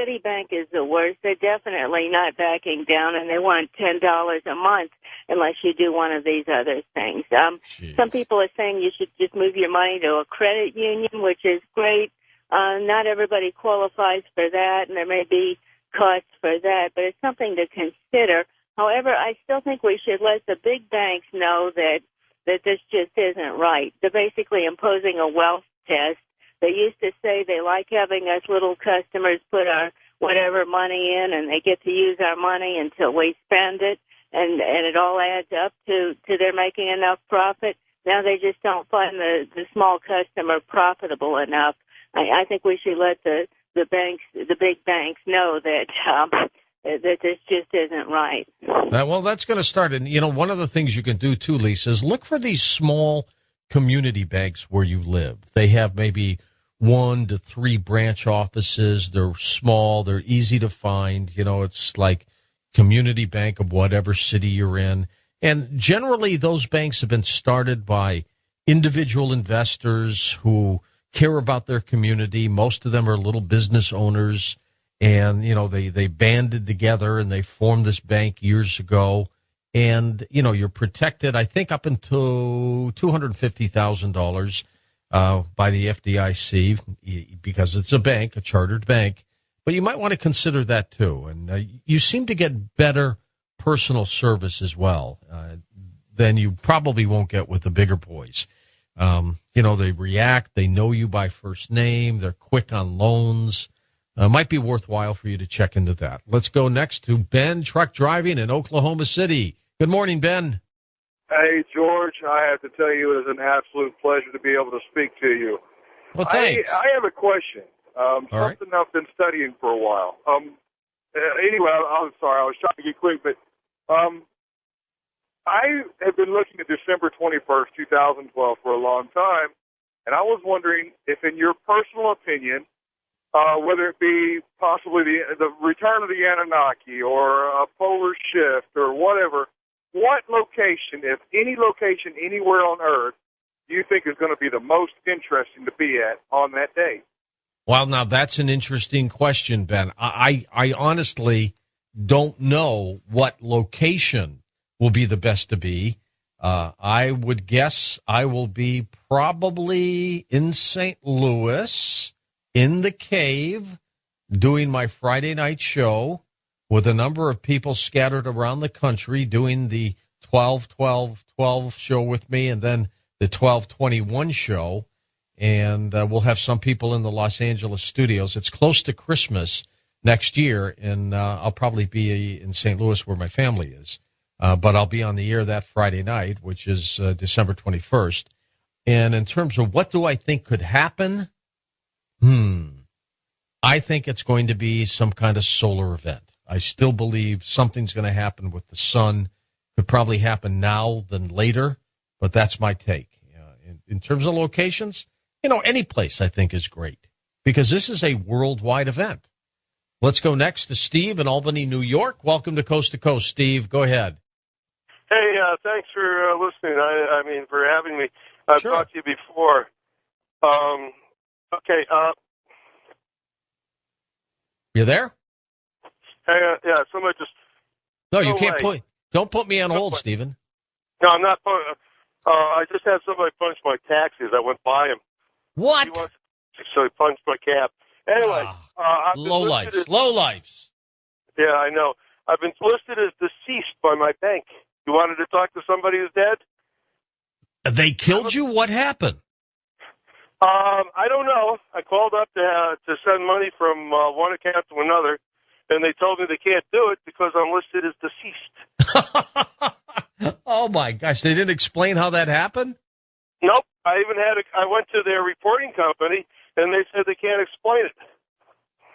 Citibank is the worst. They're definitely not backing down, and they want $10 a month unless you do one of these other things. Some people are saying you should just move your money to a credit union, which is great. Not everybody qualifies for that, and there may be costs for that, but it's something to consider. However, I still think we should let the big banks know that this just isn't right. They're basically imposing a wealth test. They used to say they like having us little customers put our whatever money in, and they get to use our money until we spend it, and it all adds up to their making enough profit. Now they just don't find the small customer profitable enough. I think we should let the big banks know that this just isn't right. Well, that's going to start. And, one of the things you can do, too, Lisa, is look for these small community banks where you live. They have maybe 1 to 3 branch offices. They're small. They're easy to find. It's like community bank of whatever city you're in. And generally, those banks have been started by individual investors who care about their community. Most of them are little business owners. And, they banded together and they formed this bank years ago. And, you're protected, I think, up until $250,000 by the FDIC because it's a bank, a chartered bank. But you might want to consider that, too. And you seem to get better personal service as well than you probably won't get with the bigger boys. They react. They know you by first name. They're quick on loans. Might be worthwhile for you to check into that. Let's go next to Ben, truck driving in Oklahoma City. Good morning, Ben. Hey, George. I have to tell you, it is an absolute pleasure to be able to speak to you. Well, thanks. I have a question. Something I've been studying for a while. Anyway, I'm sorry. I was trying to get quick, but I have been looking at December 21st, 2012 for a long time, and I was wondering if, in your personal opinion, whether it be possibly the return of the Anunnaki or a polar shift or whatever, what location, if any location anywhere on Earth, do you think is going to be the most interesting to be at on that day? Well, now that's an interesting question, Ben. I honestly don't know what location will be the best to be. I would guess I will be probably in St. Louis, in the cave, doing my Friday night show with a number of people scattered around the country doing the 12-12-12 show with me and then the 12-21 show. And we'll have some people in the Los Angeles studios. It's close to Christmas next year, and I'll probably be in St. Louis where my family is. But I'll be on the air that Friday night, which is December 21st. And in terms of what do I think could happen, I think it's going to be some kind of solar event. I still believe something's going to happen with the sun. Could probably happen now than later, but that's my take. In terms of locations, any place I think is great because this is a worldwide event. Let's go next to Steve in Albany, New York. Welcome to Coast, Steve. Go ahead. Hey, thanks for listening. I mean, for having me. I've talked to you before. Okay. You there? Hey, yeah, somebody just... No, you can't don't put me on hold, Stephen. No, I'm not... I just had somebody punch my taxis. I went by him. What? So he punched my cab. Anyway. Low lives. Yeah, I know. I've been listed as deceased by my bank. You wanted to talk to somebody who's dead? They killed you? What happened? I don't know. I called up to send money from one account to another, and they told me they can't do it because I'm listed as deceased. Oh, my gosh. They didn't explain how that happened? Nope. I went to their reporting company, and they said they can't explain it.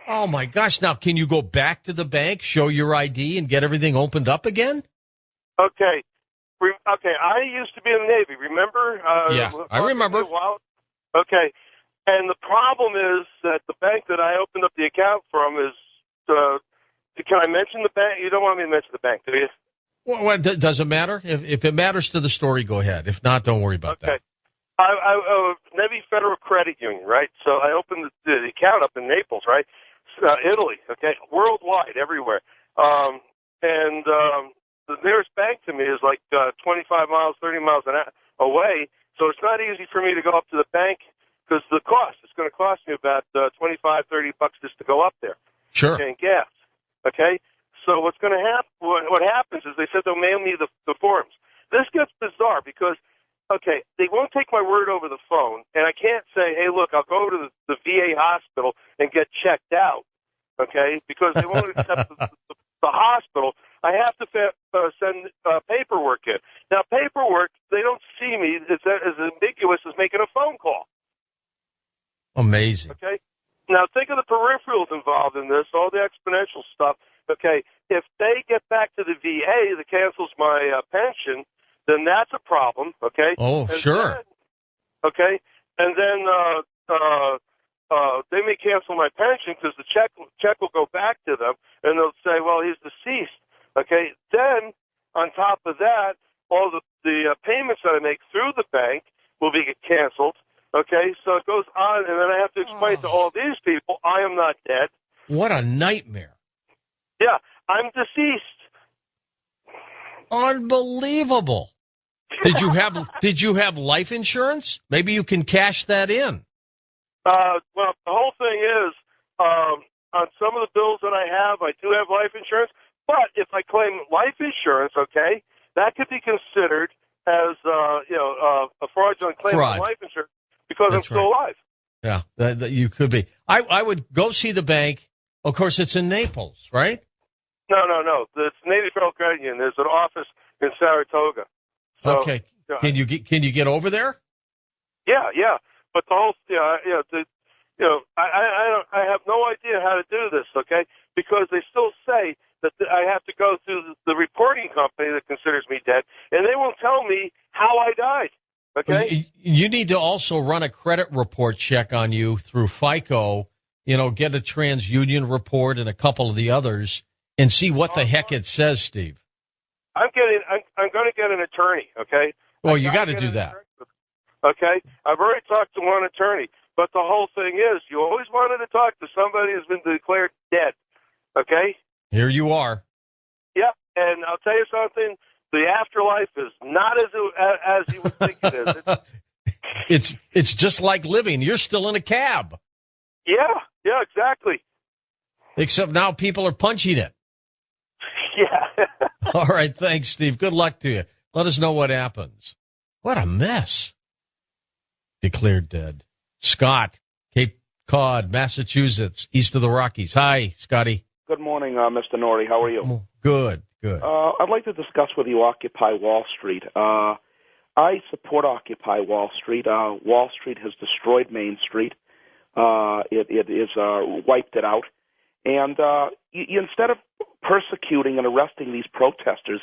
Oh, my gosh. Now, can you go back to the bank, show your ID, and get everything opened up again? Okay. I used to be in the Navy, remember? Yeah, I remember. Okay. And the problem is that the bank that I opened up the account from is, can I mention the bank? You don't want me to mention the bank, do you? Well, does it matter? If it matters to the story, go ahead. If not, don't worry about that. I Navy Federal Credit Union, right? So I opened the account up in Naples, right? Italy, okay, worldwide, everywhere. The nearest bank to me is like 25 miles, 30 miles away, so it's not easy for me to go up to the bank because it's going to cost me about $25, $30 just to go up there. Sure. And gas, okay? So what's going to happen, what happens is they said they'll mail me the forms. This gets bizarre because, okay, they won't take my word over the phone, and I can't say, hey, look, I'll go to the VA hospital and get checked out, okay, because they won't accept the hospital. I have to send paperwork in. Now, paperwork, they don't see me as ambiguous as making a phone call. Amazing. Okay? Now, think of the peripherals involved in this, all the exponential stuff. Okay, if they get back to the VA that cancels my pension, then that's a problem, okay? Oh, and sure. Then, okay, and then they may cancel my pension because the check will go back to them, and they'll say, well, he's deceased, okay? Then, on top of that, all the payments that I make through the bank will be canceled, okay? So it goes on, and then I have to explain to all these people, I am not dead. What a nightmare. Yeah, I'm deceased. Unbelievable. Did you have life insurance? Maybe you can cash that in. Well, the whole thing is, on some of the bills that I do have life insurance, but if I claim life insurance, okay, that could be considered as, a fraudulent claim of life insurance because I'm still alive. Yeah, that you could be. I would go see the bank. Of course, it's in Naples, right? No. It's Navy Federal Credit Union. There's an office in Saratoga. So, okay. Can you get over there? Yeah. But the whole, I have no idea how to do this, okay? Because they still say that I have to go through the reporting company that considers me dead, and they won't tell me how I died. Okay. You need to also run a credit report check on you through FICO. Get a TransUnion report and a couple of the others, and see what the heck it says, Steve. I'm going to get an attorney. Okay. Well, you got to do that. Okay. I've already talked to one attorney, but the whole thing is, you always wanted to talk to somebody who's been declared dead. Okay. Here you are. Yep. And I'll tell you something. The afterlife is not as you would think it is. It's just like living. You're still in a cab. Yeah, exactly. Except now people are punching it. Yeah. All right, thanks, Steve. Good luck to you. Let us know what happens. What a mess. Declared dead. Scott, Cape Cod, Massachusetts, east of the Rockies. Hi, Scotty. Good morning, Mr. Norrie. How are you? Good. I'd like to discuss with you Occupy Wall Street. I support Occupy Wall Street. Wall Street has destroyed Main Street. It is wiped it out. And instead of persecuting and arresting these protesters,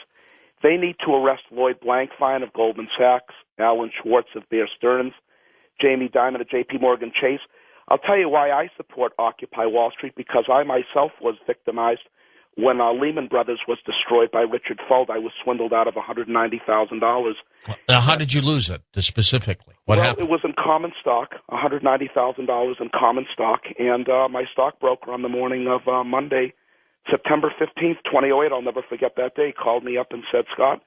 they need to arrest Lloyd Blankfein of Goldman Sachs, Alan Schwartz of Bear Stearns, Jamie Dimon of J.P. Morgan Chase. I'll tell you why I support Occupy Wall Street, because I myself was victimized when Lehman Brothers was destroyed by Richard Fuld. I was swindled out of $190,000. Now, how did you lose it, specifically? What happened? It was in common stock, $190,000 in common stock, and my stockbroker on the morning of Monday, September 15th, 2008, I'll never forget that day, called me up and said, Scott,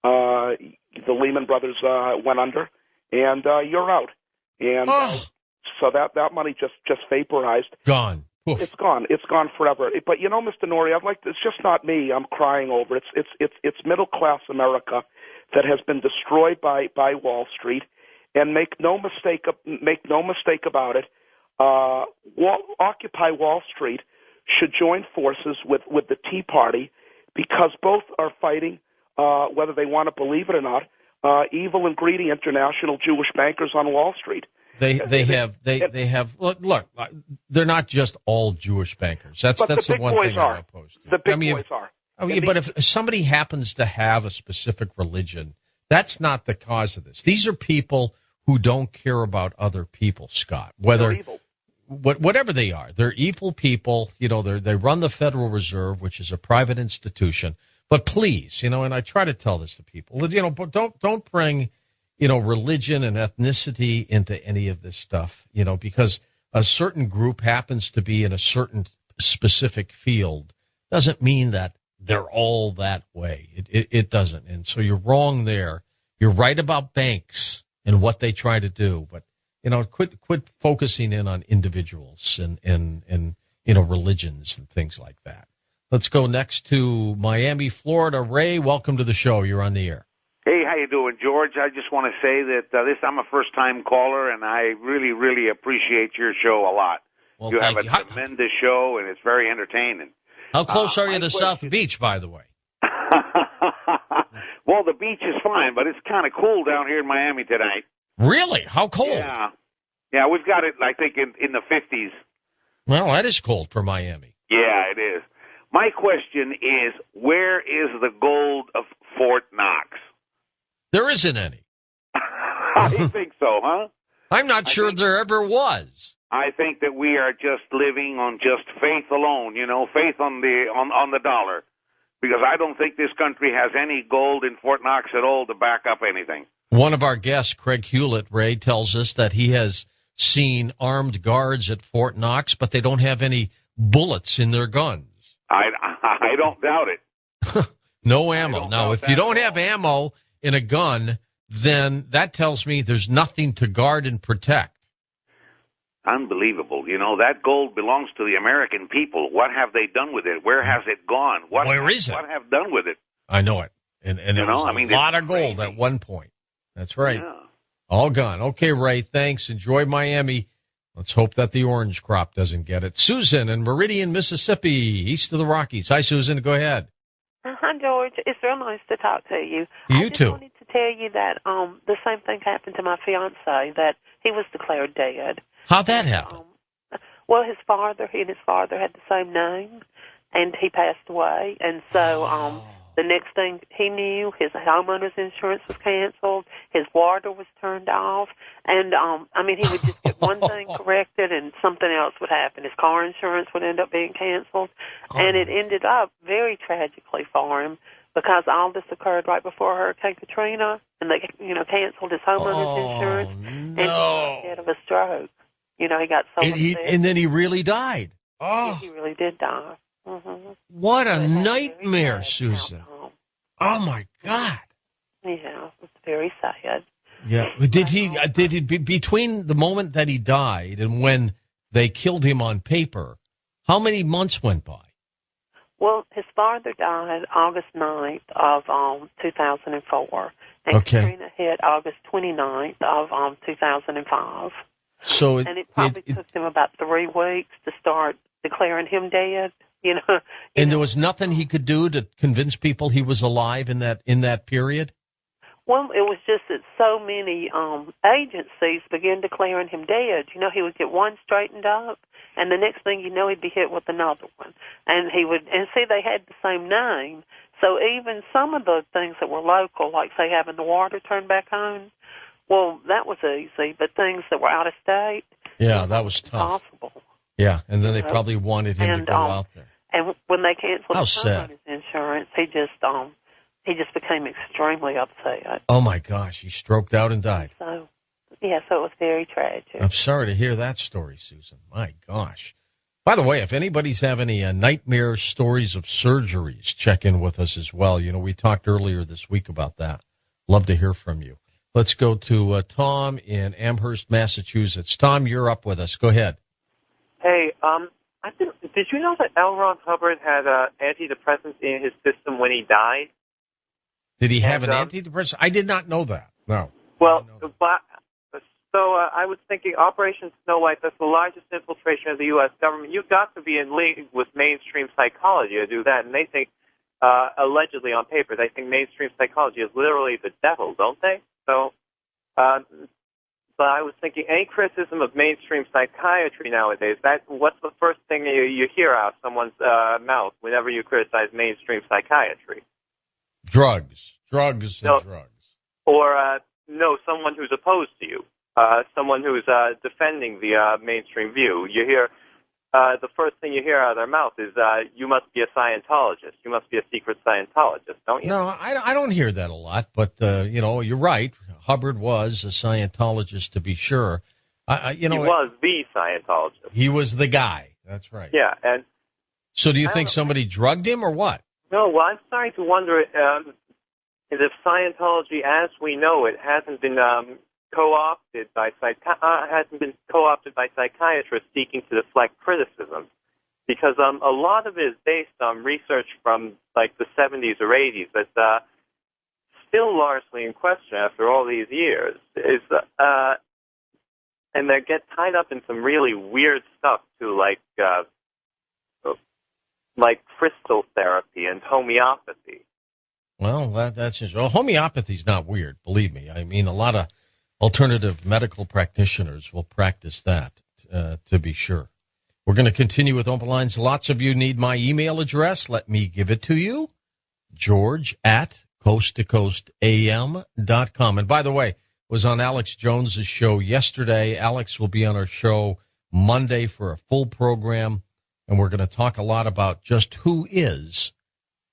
the Lehman Brothers went under, and you're out. And so that money just vaporized. Gone. Oof. It's gone. It's gone forever. But Mr. Norrie, it's just not me. I'm crying over it. It's middle class America that has been destroyed by Wall Street. And make no mistake about it. Occupy Wall Street should join forces with the Tea Party, because both are fighting, whether they want to believe it or not, evil and greedy international Jewish bankers on Wall Street. They have look. They're not just all Jewish bankers. That's the one thing I'm opposed to. The big boys are. But if somebody happens to have a specific religion, that's not the cause of this. These are people who don't care about other people, Scott. They're evil. Whatever they are, they're evil people. They run the Federal Reserve, which is a private institution. But please, and I try to tell this to people, don't bring religion and ethnicity into any of this stuff, because a certain group happens to be in a certain specific field doesn't mean that they're all that way. It doesn't. And so you're wrong there. You're right about banks and what they try to do, but quit focusing in on individuals and religions and things like that. Let's go next to Miami, Florida. Ray, welcome to the show. You're on the air. Hey, how you doing, George? I just want to say that I'm a first-time caller, and I really, really appreciate your show a lot. Well, you have thank a tremendous show, and it's very entertaining. How close are you to South Beach, by the way? Well, the beach is fine, but it's kind of cool down here in Miami tonight. Really? How cold? Yeah, we've got it, I think, in the 50s. Well, that is cold for Miami. Yeah, it is. My question is, where is the gold of Fort Knox? There isn't any. I think so, huh? I'm not sure there ever was. I think that we are just living on just faith alone, faith on the dollar. Because I don't think this country has any gold in Fort Knox at all to back up anything. One of our guests, Craig Hewlett, Ray, tells us that he has seen armed guards at Fort Knox, but they don't have any bullets in their guns. I don't doubt it. No ammo. Now, if you don't have ammo in a gun, then that tells me there's nothing to guard and protect. Unbelievable. That gold belongs to the American people. What have they done with it? Where has it gone? Where is it? What have done with it? I know it. And it was a lot of gold at one point. That's right. Yeah. All gone. Okay, Ray, thanks. Enjoy Miami. Let's hope that the orange crop doesn't get it. Susan in Meridian, Mississippi, east of the Rockies. Hi, Susan. Go ahead. Hi, George. It's real nice to talk to you. You I just too. wanted to tell you that the same thing happened to my fiancé, that he was declared dead. How'd that happen? Well, he and his father had the same name, and he passed away. And so the next thing he knew, his homeowner's insurance was canceled, his water was turned off, and he would just get one thing corrected and something else would happen. His car insurance would end up being canceled, and it ended up very tragically for him because all this occurred right before Hurricane Katrina, and they canceled his homeowner's insurance, and he was dead of a stroke. He got so upset. And then he really died. Oh, he really did die. Mm-hmm. What a nightmare, Susan. Oh, my God. Yeah, it was very sad. Yeah. Did he between the moment that he died and when they killed him on paper, how many months went by? Well, his father died August 9th of 2004, and Katrina hit August 29th of 2005. So it probably took him about 3 weeks to start declaring him dead. And there was nothing he could do to convince people he was alive in that period? Well, it was just that so many agencies began declaring him dead. He would get one straightened up, and the next thing you know, he'd be hit with another one. And see, they had the same name. So even some of the things that were local, like, say, having the water turned back on, well, that was easy. But things that were out of state, yeah, that was tough. Impossible. Yeah, and then they probably wanted him to go out there. And when they canceled his homeowner's insurance, he just became extremely upset. Oh my gosh, he stroked out and died. So it was very tragic. I'm sorry to hear that story, Susan. My gosh. By the way, if anybody's have any nightmare stories of surgeries, check in with us as well. We talked earlier this week about that. Love to hear from you. Let's go to Tom in Amherst, Massachusetts. Tom, you're up with us. Go ahead. Hey, did you know that L. Ron Hubbard had antidepressants in his system when he died? Did he have an antidepressant? I did not know that. No. Well, I was thinking Operation Snow White, that's the largest infiltration of the U.S. government. You've got to be in league with mainstream psychology to do that. And they think, allegedly on paper, they think mainstream psychology is literally the devil, don't they? So, but I was thinking, any criticism of mainstream psychiatry nowadays, what's the first thing you hear out of someone's mouth whenever you criticize mainstream psychiatry? Drugs. Or, someone who's opposed to you, someone who's defending the mainstream view. You hear, the first thing you hear out of their mouth is, you must be a Scientologist. You must be a secret Scientologist, don't you? No, I don't hear that a lot, but, you're right. Hubbard was a Scientologist, to be sure. He was the Scientologist. He was the guy. That's right. Yeah, and So do you think somebody drugged him or what? No, well, I'm starting to wonder if Scientology, as we know it, hasn't been co-opted by psychiatrists seeking to deflect criticism, because a lot of it is based on research from like the 70s or 80s that's still largely in question after all these years. And they get tied up in some really weird stuff too, like crystal therapy and homeopathy. Well, that's just, homeopathy's not weird, believe me. I mean, a lot of alternative medical practitioners will practice that, to be sure. We're going to continue with open lines. Lots of you need my email address. Let me give it to you. George at coasttocoastam.com. And by the way, was on Alex Jones's show yesterday. Alex will be on our show Monday for a full program, and we're going to talk a lot about just who is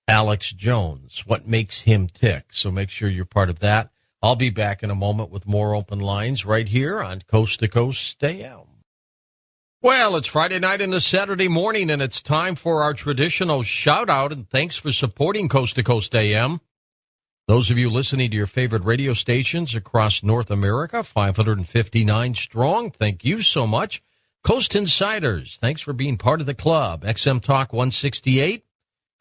Alex Jones, what makes him tick. So make sure you're part of that. I'll be back in a moment with more open lines right here on Coast to Coast AM. Well, it's Friday night into Saturday morning, and it's time for our traditional shout-out, and thanks for supporting Coast to Coast AM. Those of you listening to your favorite radio stations across North America, 559 strong, thank you so much. Coast Insiders, thanks for being part of the club. XM Talk 168.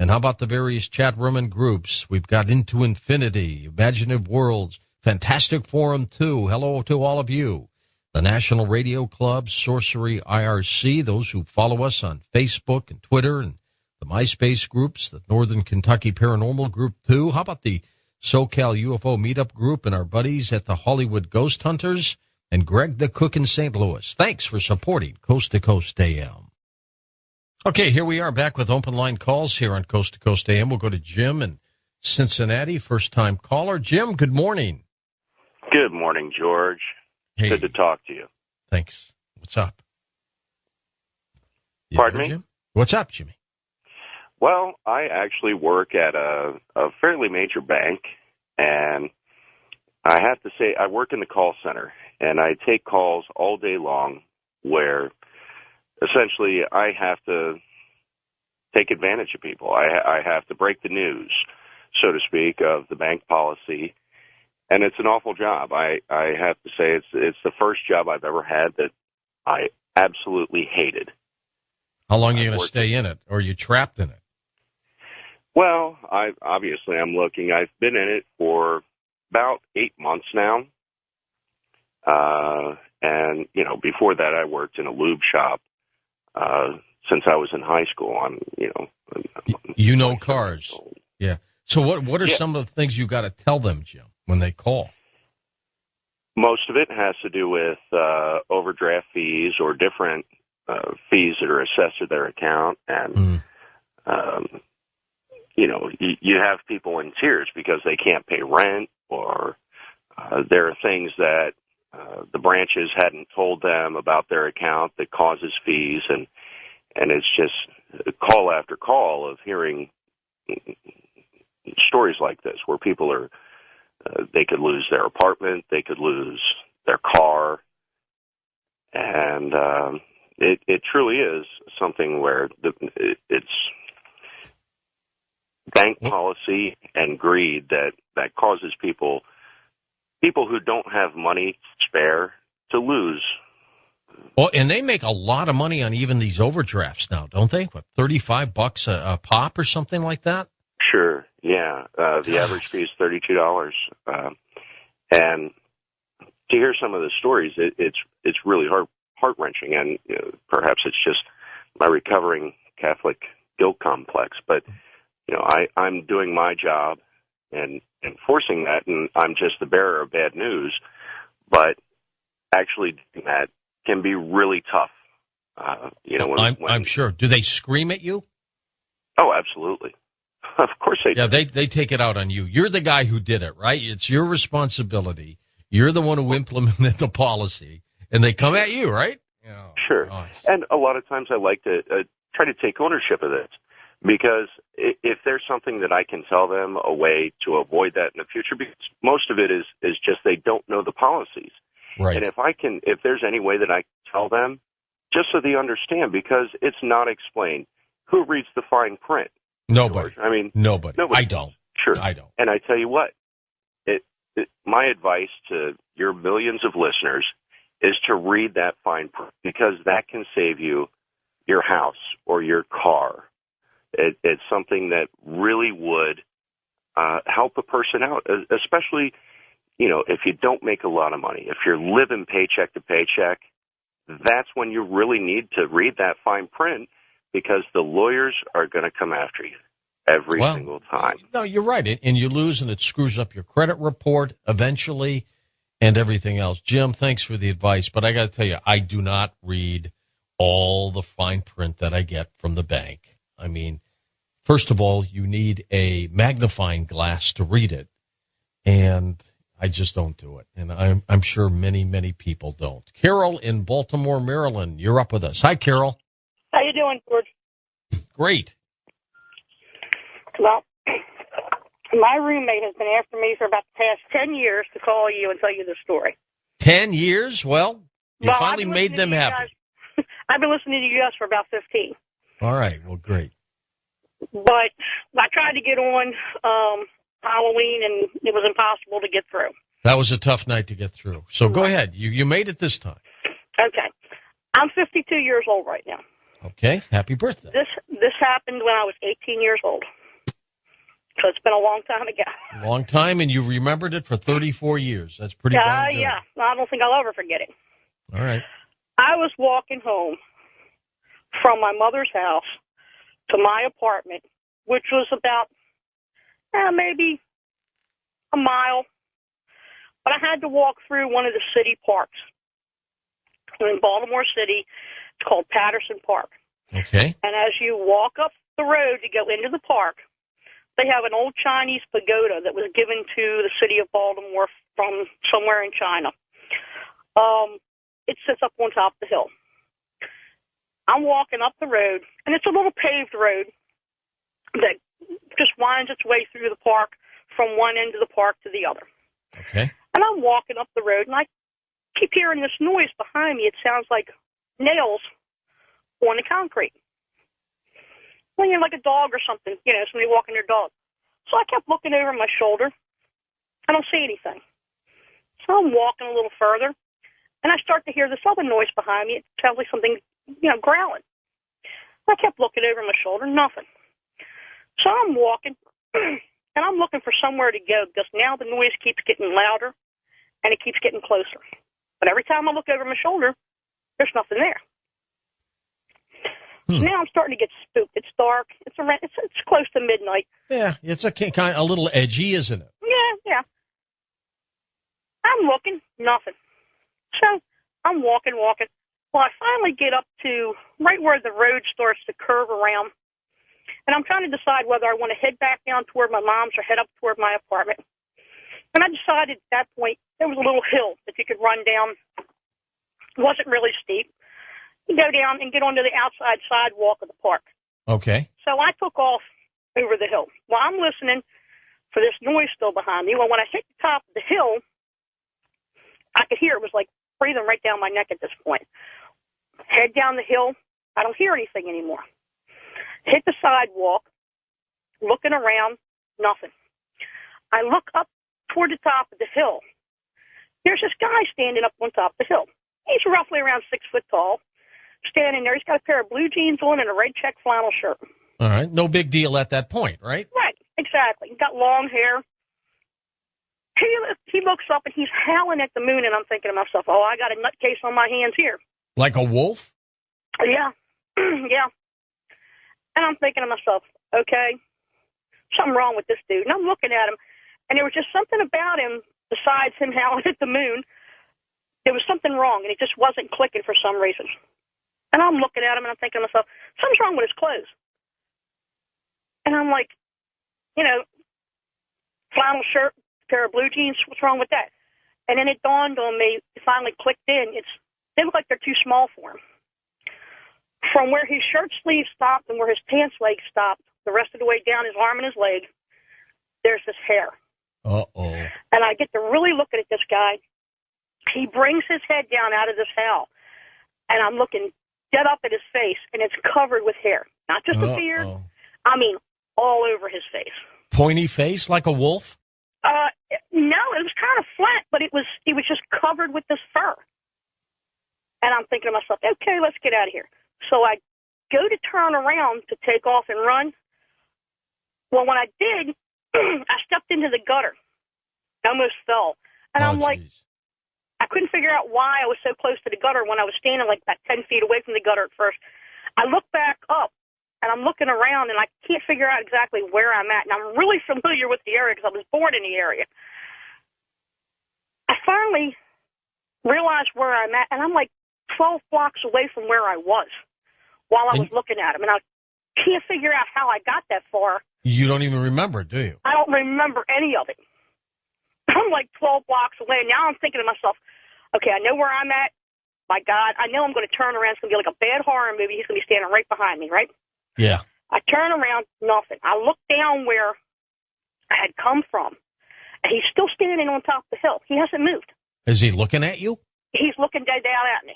And how about the various chat room and groups? We've got Into Infinity, Imaginative Worlds, Fantastic Forum 2. Hello to all of you. The National Radio Club, Sorcery IRC, those who follow us on Facebook and Twitter, and the MySpace groups, the Northern Kentucky Paranormal Group 2. How about the SoCal UFO Meetup Group and our buddies at the Hollywood Ghost Hunters, and Greg the Cook in St. Louis? Thanks for supporting Coast to Coast AM. Okay, here we are back with open line calls here on Coast to Coast AM. We'll go to Jim in Cincinnati, first-time caller. Jim, good morning. Good morning, George. Hey. Good to talk to you. Thanks. What's up? Pardon me? Jim? What's up, Jimmy? Well, I actually work at a fairly major bank, and I have to say I work in the call center, and I take calls all day long where essentially I have to take advantage of people. I have to break the news, so to speak, of the bank policy, and it's an awful job. I have to say it's the first job I've ever had that I absolutely hated. How long are you going to stay in it, or are you trapped in it? Well, I'm looking. I've been in it for about 8 months now. And, before that I worked in a lube shop since I was in high school. Cars. Yeah. So what are some of the things you got to tell them, Jim, when they call? Most of it has to do with overdraft fees or different fees that are assessed to their account. And, you have people in tears because they can't pay rent, or there are things that the branches hadn't told them about their account that causes fees. And it's just call after call of hearing stories like this where people are, they could lose their apartment, they could lose their car. And it truly is something where it's bank policy and greed that causes people who don't have money to spare to lose. Well, and they make a lot of money on even these overdrafts now, don't they? What, $35 a pop or something like that? Sure, yeah. The average fee is $32. And to hear some of the stories, it's really heart-wrenching, and perhaps it's just my recovering Catholic guilt complex, but I'm doing my job and enforcing that, and I'm just the bearer of bad news. But actually doing that can be really tough. I'm sure. Do they scream at you? Oh, absolutely. Of course they do. Yeah, they take it out on you. You're the guy who did it, right? It's your responsibility. You're the one who implemented the policy, and they come at you, right? Oh, sure. Gosh. And a lot of times I like to try to take ownership of this. Because if there's something that I can tell them, a way to avoid that in the future, because most of it is just they don't know the policies. Right. And if there's any way that I can tell them, just so they understand, because it's not explained. who reads the fine print? Nobody. George? I mean, nobody. I don't. Sure. I don't. And I tell you what, my advice to your millions of listeners is to read that fine print, because that can save you your house or your car. It's something that really would help a person out, especially, if you don't make a lot of money. If you're living paycheck to paycheck, that's when you really need to read that fine print, because the lawyers are going to come after you every single time. No, you're right. And you lose, and it screws up your credit report eventually and everything else. Jim, thanks for the advice, but I got to tell you, I do not read all the fine print that I get from the bank. I mean, first of all, you need a magnifying glass to read it, and I just don't do it. And I'm sure many, many people don't. Carol in Baltimore, Maryland, you're up with us. Hi, Carol. How you doing, George? Great. Well, my roommate has been after me for about the past 10 years to call you and tell you this story. 10 years? Well, you finally made them happy. I've been listening to you guys for about 15. All right. Well, great. But I tried to get on Halloween, and it was impossible to get through. That was a tough night to get through. So go ahead. You made it this time. Okay. I'm 52 years old right now. Okay. Happy birthday. This happened when I was 18 years old. So it's been a long time ago. Long time, and you've remembered it for 34 years. That's pretty darn good. Yeah. I don't think I'll ever forget it. All right. I was walking home from my mother's house to my apartment, which was about maybe a mile. But I had to walk through one of the city parks in Baltimore City. It's called Patterson Park. Okay. And as you walk up the road to go into the park, they have an old Chinese pagoda that was given to the city of Baltimore from somewhere in China. It sits up on top of the hill. I'm walking up the road, and it's a little paved road that just winds its way through the park from one end of the park to the other. Okay. And I'm walking up the road, and I keep hearing this noise behind me. It sounds like nails on the concrete. Well, like a dog or something, somebody walking their dog. So I kept looking over my shoulder. I don't see anything. So I'm walking a little further, and I start to hear this other noise behind me. It sounds like something, growling. I kept looking over my shoulder, nothing. So I'm walking, and I'm looking for somewhere to go, because now the noise keeps getting louder, and it keeps getting closer. But every time I look over my shoulder, there's nothing there. Now I'm starting to get spooked. It's dark. It's close to midnight. Yeah, it's a little edgy, isn't it? Yeah. I'm looking, nothing. So I'm walking. Well, I finally get up to right where the road starts to curve around, and I'm trying to decide whether I want to head back down toward my mom's or head up toward my apartment. And I decided at that point there was a little hill that you could run down. It wasn't really steep. You go down and get onto the outside sidewalk of the park. Okay. So I took off over the hill. Well, I'm listening for this noise still behind me. Well, when I hit the top of the hill, I could hear it was like breathing right down my neck at this point. Head down the hill, I don't hear anything anymore. Hit the sidewalk, looking around, nothing. I look up toward the top of the hill. There's this guy standing up on top of the hill. He's roughly around 6 foot tall. Standing there. He's got a pair of blue jeans on and a red check flannel shirt. All right. No big deal at that point, right? Right. Exactly. He's got long hair. He looks up and he's howling at the moon, and I'm thinking to myself, I got a nutcase on my hands here. Like a wolf? Yeah. Yeah. And I'm thinking to myself, okay, something wrong with this dude. And I'm looking at him, and there was just something about him besides him howling at the moon. There was something wrong, and it just wasn't clicking for some reason. And I'm looking at him, and I'm thinking to myself, something's wrong with his clothes. And I'm like, flannel shirt, pair of blue jeans, what's wrong with that? And then it dawned on me, it finally clicked in, they look like they're too small for him. From where his shirt sleeve stopped and where his pants leg stopped, the rest of the way down his arm and his leg, there's this hair. Uh-oh. And I get to really looking at this guy. He brings his head down out of this howl, and I'm looking dead up at his face, and it's covered with hair. Not just a beard. I mean, all over his face. Pointy face like a wolf? No, it was kind of flat, but it was just covered with this fur. And I'm thinking to myself, okay, let's get out of here. So I go to turn around to take off and run. Well, when I did, I stepped into the gutter. I almost fell. And I'm like, I couldn't figure out why I was so close to the gutter when I was standing like about 10 feet away from the gutter at first. I look back up, and I'm looking around, and I can't figure out exactly where I'm at. And I'm really familiar with the area because I was born in the area. I finally realized where I'm at, and I'm like 12 blocks away from where I was while I was looking at him. And I can't figure out how I got that far. You don't even remember, do you? I don't remember any of it. I'm like 12 blocks away, and now I'm thinking to myself, okay, I know where I'm at. My God, I know I'm going to turn around. It's going to be like a bad horror movie. He's going to be standing right behind me, right? Yeah. I turn around, nothing. I look down where I had come from, and he's still standing on top of the hill. He hasn't moved. Is he looking at you? He's looking down at me.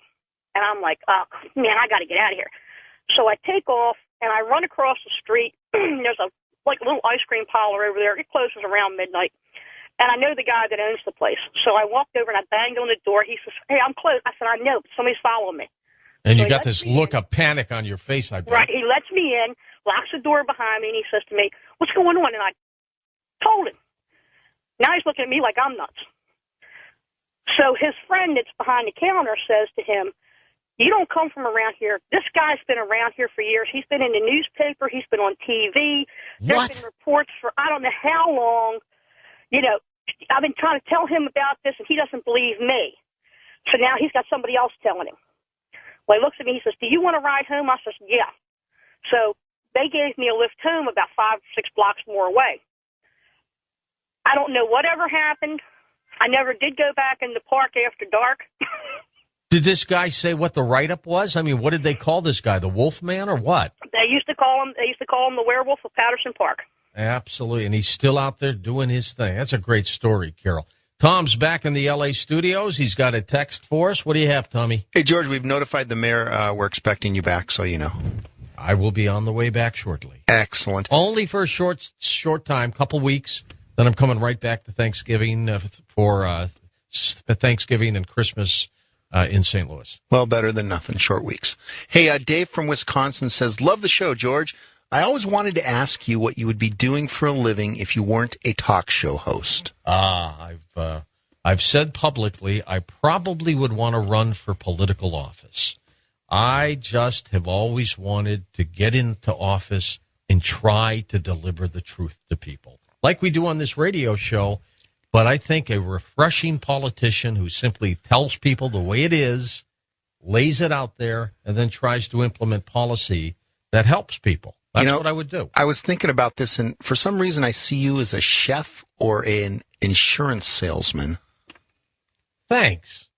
And I'm like, oh, man, I got to get out of here. So I take off, and I run across the street. There's a little ice cream parlor over there. It closes around midnight. And I know the guy that owns the place. So I walked over, and I banged on the door. He says, hey, I'm closed. I said, I know, but somebody's following me. And so you got this look of panic on your face, I bet. Right. He lets me in, locks the door behind me, and he says to me, what's going on? And I told him. Now he's looking at me like I'm nuts. So his friend that's behind the counter says to him, you don't come from around here. This guy's been around here for years. He's been in the newspaper. He's been on TV. There's been reports for I don't know how long. You know, I've been trying to tell him about this, and he doesn't believe me. So now he's got somebody else telling him. Well, he looks at me. He says, do you want to ride home? I says, yeah. So they gave me a lift home about 5 or 6 blocks more away. I don't know whatever happened. I never did go back in the park after dark. Did this guy say what the write-up was? I mean, what did they call this guy? The Wolf Man or what? They used to call him the werewolf of Patterson Park. Absolutely, and he's still out there doing his thing. That's a great story, Carol. Tom's back in the L.A. studios. He's got a text for us. What do you have, Tommy? Hey, George, we've notified the mayor. We're expecting you back, so you know. I will be on the way back shortly. Excellent. Only for a short time, couple weeks. Then I'm coming right back to Thanksgiving for Thanksgiving and Christmas in St. Louis. Well, better than nothing. Short weeks. Hey, Dave from Wisconsin says, love the show, George. I always wanted to ask you what you would be doing for a living if you weren't a talk show host. I've said publicly I probably would want to run for political office. I just have always wanted to get into office and try to deliver the truth to people, like we do on this radio show. But I think a refreshing politician who simply tells people the way it is, lays it out there, and then tries to implement policy that helps people. That's what I would do. I was thinking about this, and for some reason I see you as a chef or an insurance salesman. Thanks.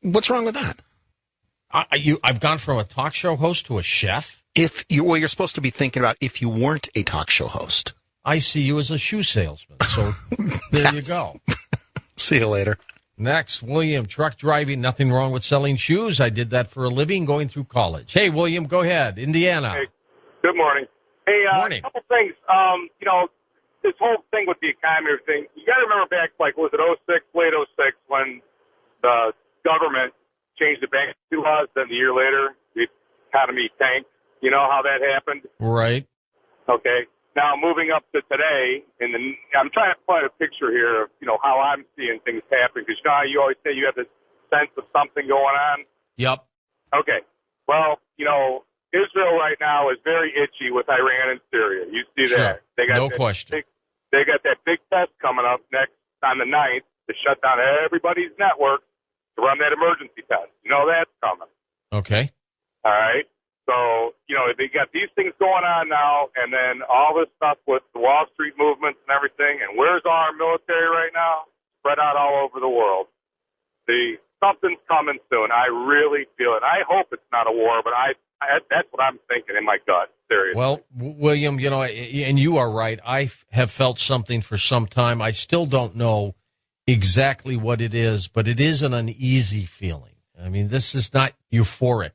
What's wrong with that? I've gone from a talk show host to a chef? You're supposed to be thinking about if you weren't a talk show host. I see you as a shoe salesman, so there you go. See you later. Next, William, truck driving, nothing wrong with selling shoes. I did that for a living going through college. Hey, William, go ahead. Indiana. Hey, good morning. Hey, morning. A couple things. This whole thing with the economy and everything, you got to remember back, was it 06, late 06, when the government changed the bankruptcy laws, then the year later, the economy tanked. You know how that happened? Right. Okay. Now, moving up to today, I'm trying to find a picture here of, how I'm seeing things happen, because you always say you have this sense of something going on. Yep. Okay. Well, Israel right now is very itchy with Iran and Syria. You see that? Sure. No question. They got that big test coming up next on the 9th to shut down everybody's network to run that emergency test. That's coming. Okay. All right. So, they got these things going on now, and then all this stuff with the Wall Street movements and everything. And where's our military right now? Spread out all over the world. Something's coming soon. I really feel it. I hope it's not a war, but that's what I'm thinking in my gut. Seriously. Well, William, and you are right. I have felt something for some time. I still don't know exactly what it is, but it is an uneasy feeling. I mean, this is not euphoric.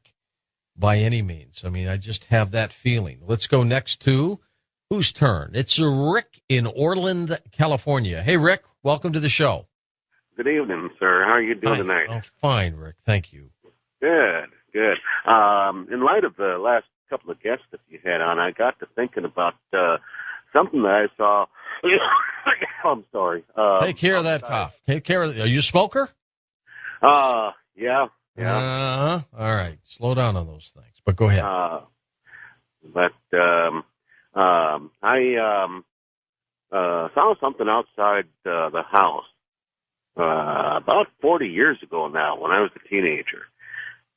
by any means. I mean, I just have that feeling. Let's go next to whose turn? It's Rick in Orland, California. Hey, Rick, welcome to the show. Good evening, sir. How are you doing tonight? Oh, fine, Rick. Thank you. Good. In light of the last couple of guests that you had on, I got to thinking about something that I saw. I'm sorry. Take care of that cough. Take care of. Are you a smoker? Yeah. All right. Slow down on those things. But go ahead. I saw something outside the house about 40 years ago now, when I was a teenager,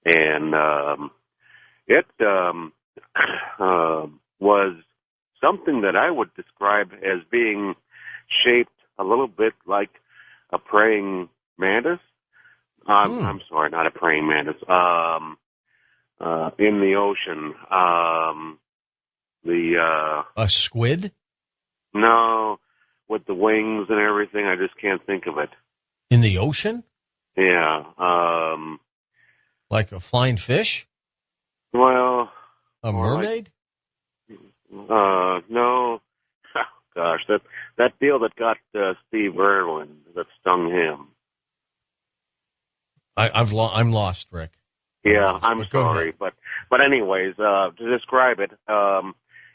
and it was something that I would describe as being shaped a little bit like a praying mantis. I'm sorry, not a praying mantis. In the ocean, a squid? No, with the wings and everything. I just can't think of it. In the ocean? Yeah. Like a flying fish? Well, a mermaid? No. Gosh, that deal that got Steve Irwin, that stung him. I'm lost, Rick. Yeah, I'm sorry, but anyways, to describe it,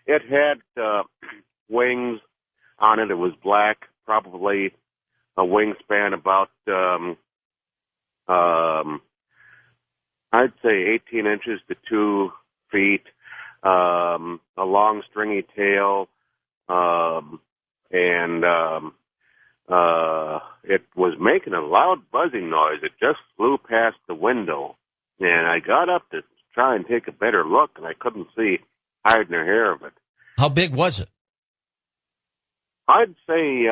it had wings on it. It was black, probably a wingspan about I'd say 18 inches to 2 feet, a long stringy tail, and it was making a loud buzzing noise. It just flew past the window, and I got up to try and take a better look, and I couldn't see hide nor hair of it. How big was it? I'd say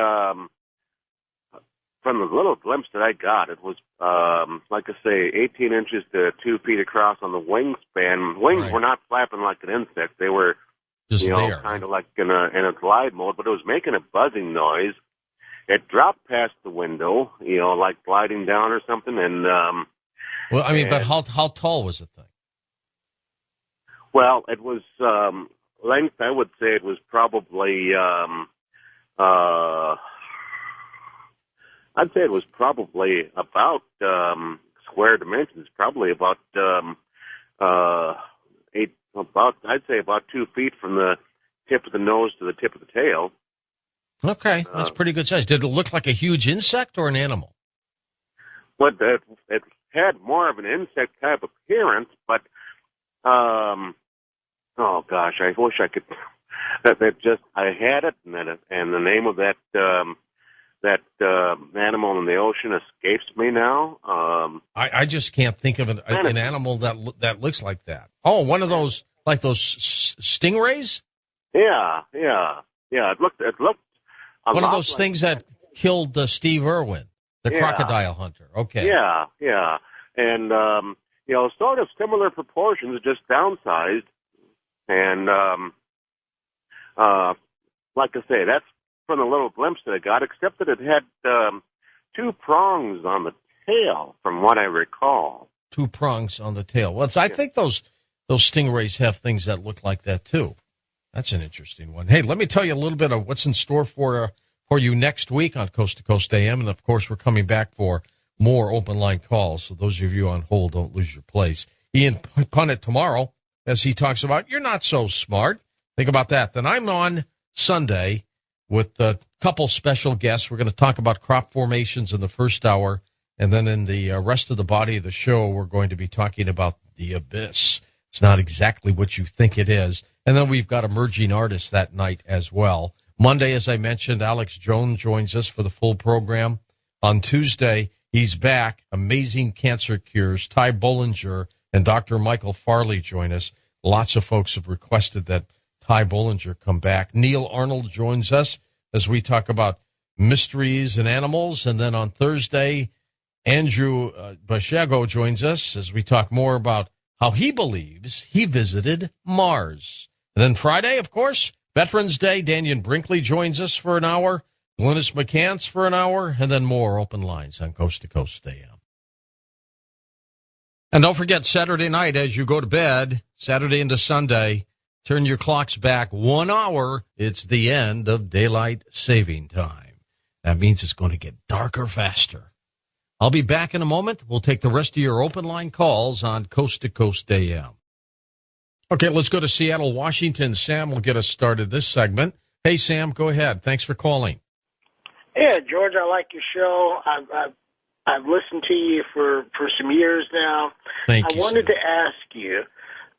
from the little glimpse that I got, it was, like I say, 18 inches to 2 feet across on the wingspan. Wings were not flapping like an insect. They were, just there, kind of like in a glide mode, but it was making a buzzing noise. It dropped past the window, like gliding down or something. And well, I mean, but how tall was the thing? Well, it was length. I would say it was probably. I'd say it was probably about square dimensions, probably about I'd say about 2 feet from the tip of the nose to the tip of the tail. Okay, that's pretty good size. Did it look like a huge insect or an animal? Well, it had more of an insect type appearance, but oh gosh, I wish I could. I had it, and the name of that animal in the ocean escapes me now. I just can't think of an animal that looks like that. Oh, one of those, like those stingrays? Yeah. It looked one of those things that killed Steve Irwin, the crocodile hunter. Okay. Yeah. And sort of similar proportions, just downsized. And like I say, that's from the little glimpse that I got, except that it had 2 prongs on the tail, from what I recall. 2 prongs on the tail. Well, I think those stingrays have things that look like that too. That's an interesting one. Hey, let me tell you a little bit of what's in store for you next week on Coast to Coast AM, and of course we're coming back for more open line calls. So those of you on hold, don't lose your place. Ian Punnett tomorrow, as he talks about you're not so smart. Think about that. Then I'm on Sunday with a couple special guests. We're going to talk about crop formations in the first hour, and then in the rest of the body of the show, we're going to be talking about the abyss. It's not exactly what you think it is. And then we've got emerging artists that night as well. Monday, as I mentioned, Alex Jones joins us for the full program. On Tuesday, he's back. Amazing cancer cures. Ty Bollinger and Dr. Michael Farley join us. Lots of folks have requested that Ty Bollinger come back. Neil Arnold joins us as we talk about mysteries and animals. And then on Thursday, Andrew Bashego joins us as we talk more about how he believes he visited Mars. And then Friday, of course, Veterans Day, Daniel Brinkley joins us for an hour, Glynis McCants for an hour, and then more open lines on Coast to Coast AM. And don't forget, Saturday night as you go to bed, Saturday into Sunday, turn your clocks back 1 hour. It's the end of daylight saving time. That means it's going to get darker faster. I'll be back in a moment. We'll take the rest of your open line calls on Coast to Coast AM. Okay, let's go to Seattle, Washington. Sam will get us started this segment. Hey, Sam, go ahead. Thanks for calling. Yeah, George, I like your show. I've listened to you for some years now. Thank you. I wanted to ask you,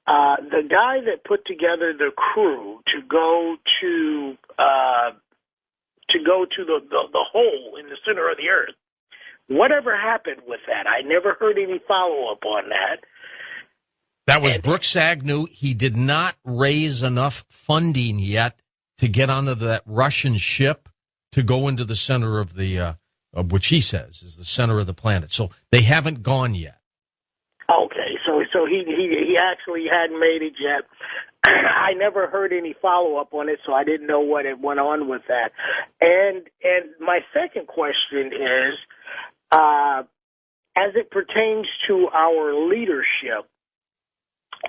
the guy that put together the crew to go to the hole in the center of the earth, whatever happened with that? I never heard any follow up on that. That was Brooks Agnew. He did not raise enough funding yet to get onto that Russian ship to go into the center of the, which he says is the center of the planet. So they haven't gone yet. Okay, so he actually hadn't made it yet. I never heard any follow up on it, so I didn't know what it went on with that. And my second question is, as it pertains to our leadership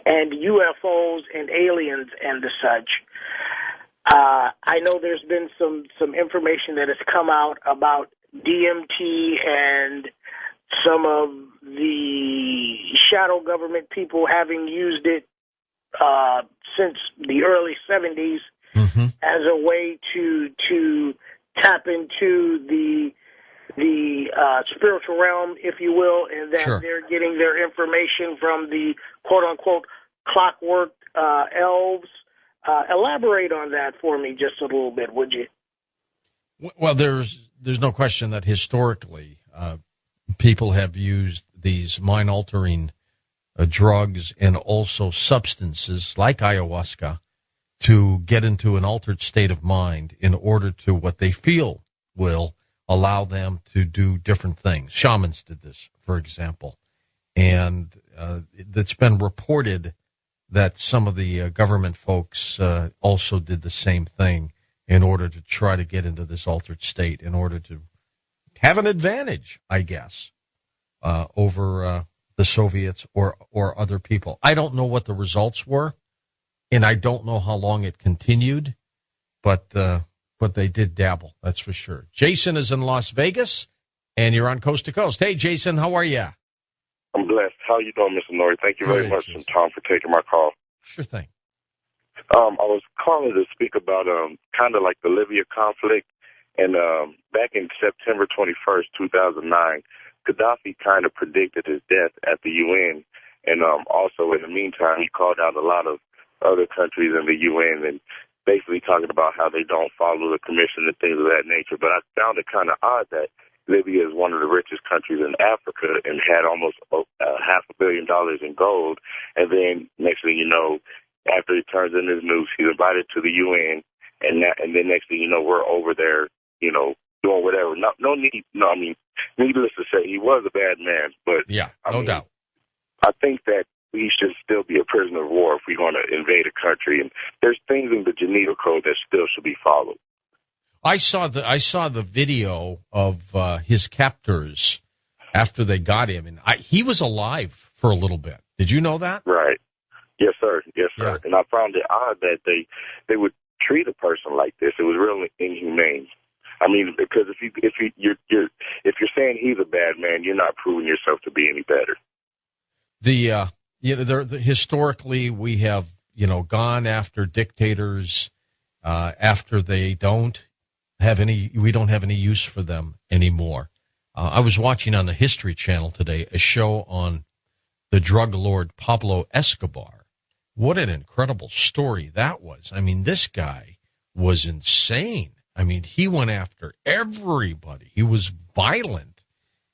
and UFOs and aliens and the such, I know there's been some information that has come out about DMT and some of the shadow government people having used it since the early 70s as a way to tap into the spiritual realm, if you will, and that they're getting their information from the quote-unquote clockwork elves. Elaborate on that for me just a little bit, would you? Well, there's no question that historically people have used these mind-altering drugs and also substances like ayahuasca to get into an altered state of mind in order to what they feel will allow them to do different things. Shamans did this, for example. And it's been reported that some of the government folks also did the same thing in order to try to get into this altered state, in order to have an advantage, I guess, over the Soviets or other people. I don't know what the results were, and I don't know how long it continued, but they did dabble, that's for sure. Jason is in Las Vegas, and you're on Coast to Coast. Hey, Jason, how are you? I'm blessed. How you doing, Mr. Norrie? Thank you very much, Jason. Tom, for taking my call. Sure thing. I was calling to speak about kind of like the Libya conflict. And back in September 21st, 2009, Gaddafi kind of predicted his death at the UN. And also, in the meantime, he called out a lot of other countries in the UN and basically talking about how they don't follow the commission and things of that nature. But I found it kind of odd that Libya is one of the richest countries in Africa and had almost $500 million in gold. And then next thing you know, after he turns in his news, he's invited to the UN. And then next thing you know, we're over there, doing whatever. Needless to say, he was a bad man. But yeah, no doubt. I think that we should still be a prisoner of war if we're going to invade a country. And there's things in the Geneva Code that still should be followed. I saw the video of his captors after they got him, and he was alive for a little bit. Did you know that? Right. Yes, sir. Yes, sir. Yeah. And I found it odd that they would treat a person like this. It was really inhumane. I mean, because if you're saying he's a bad man, you're not proving yourself to be any better. Historically we have gone after dictators after they don't have any use for them anymore. I was watching on the History Channel today a show on the drug lord Pablo Escobar. What an incredible story that was. I mean, this guy was insane. I mean, he went after everybody. He was violent.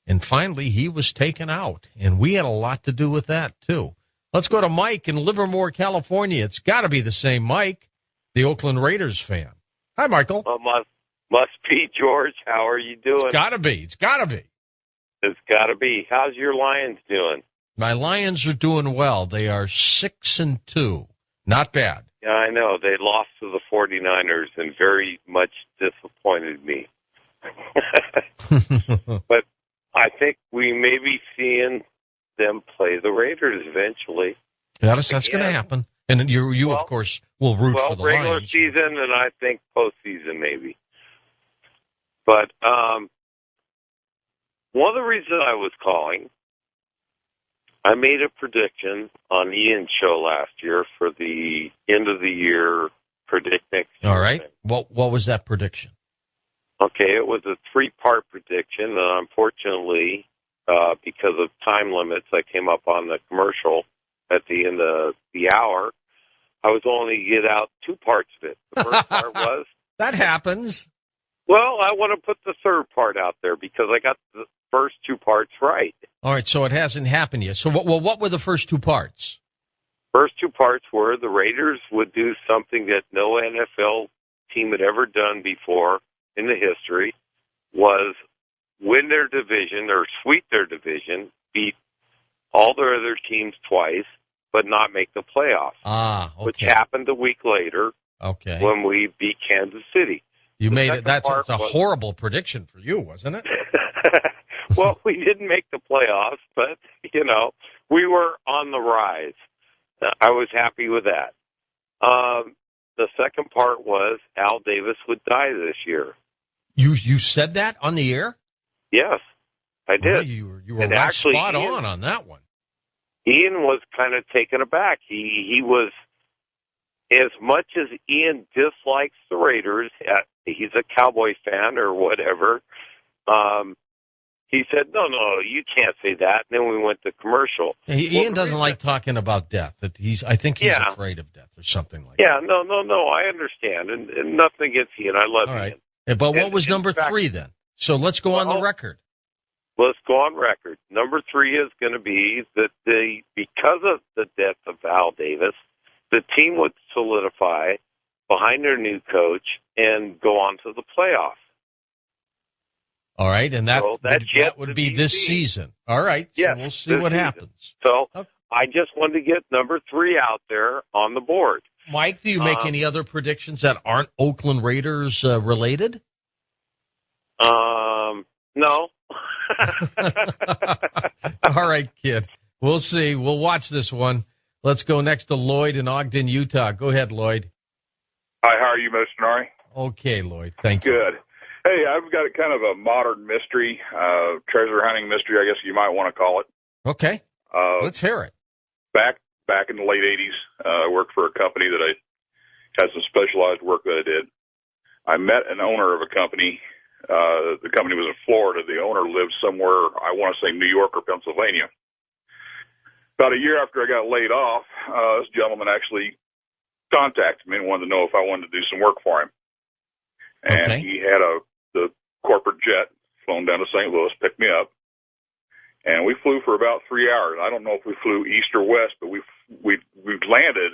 And finally, he was taken out. And we had a lot to do with that, too. Let's go to Mike in Livermore, California. It's got to be the same Mike, the Oakland Raiders fan. Hi, Michael. Well, must be, George. How are you doing? It's got to be. It's got to be. It's got to be. How's your Lions doing? My Lions are doing well. They are 6-2. Not bad. Yeah, I know. They lost to the 49ers and very much disappointed me. But I think we may be seeing them play the eventually. That's going to happen. And you of course, will root for the regular Lions. season, and I think postseason maybe. But one of the reasons I was calling, I made a prediction on Ian's show last year for the end of the year predict next year. All right. What was that prediction? Okay, it was a 3-part prediction, and unfortunately, because of time limits, I came up on the commercial at the end of the hour. I was only to get out 2 parts of it. The first part was... That happens. Well, I want to put the third part out there because I got the first 2 parts right. All right, so it hasn't happened yet. So what were the first 2 parts? First 2 parts were the Raiders would do something that no NFL team had ever done before in the history, was win their division or sweep their division, beat all their other teams twice, but not make the playoffs. Okay. Which happened a week later. Okay. When we beat Kansas City. You made it. That's a horrible prediction for you, wasn't it? Well, we didn't make the playoffs, but, we were on the rise. I was happy with that. The second part was Al Davis would die this year. You said that on the air? Yes, I did. Well, you were right actually, spot on that one. Ian was kind of taken aback. He was, as much as Ian dislikes the Raiders, he's a Cowboy fan or whatever, he said, no, you can't say that. And then we went to commercial. Ian doesn't like talking about death. I think he's afraid of death or something like that. Yeah, no, I understand. And nothing against Ian. I love Ian. But what was number 3 then? So let's go on the record. Let's go on record. Number 3 is going to be that because of the death of Al Davis, the team would solidify behind their new coach and go on to the playoffs. All right, and that would be this season. All right, so we'll see what happens. So I just wanted to get number 3 out there on the board. Mike, do you make any other predictions that aren't Oakland Raiders related? No. All right, kid. We'll see. We'll watch this one. Let's go next to Lloyd in Ogden, Utah. Go ahead, Lloyd. Hi, how are you, Mr. Nari? Okay, Lloyd. Thank you. Good. Hey, I've got kind of a modern mystery, treasure hunting mystery, I guess you might want to call it. Okay. Let's hear it. Back in the late 80s, I worked for a company that I had some specialized work that I did. I met an owner of a company. The company was in Florida. The owner lived somewhere, I want to say New York or Pennsylvania. About a year after I got laid off, this gentleman actually contacted me and wanted to know if I wanted to do some work for him. And he had the corporate jet flown down to St. Louis, picked me up, and we flew for about 3 hours. I don't know if we flew east or west, but we landed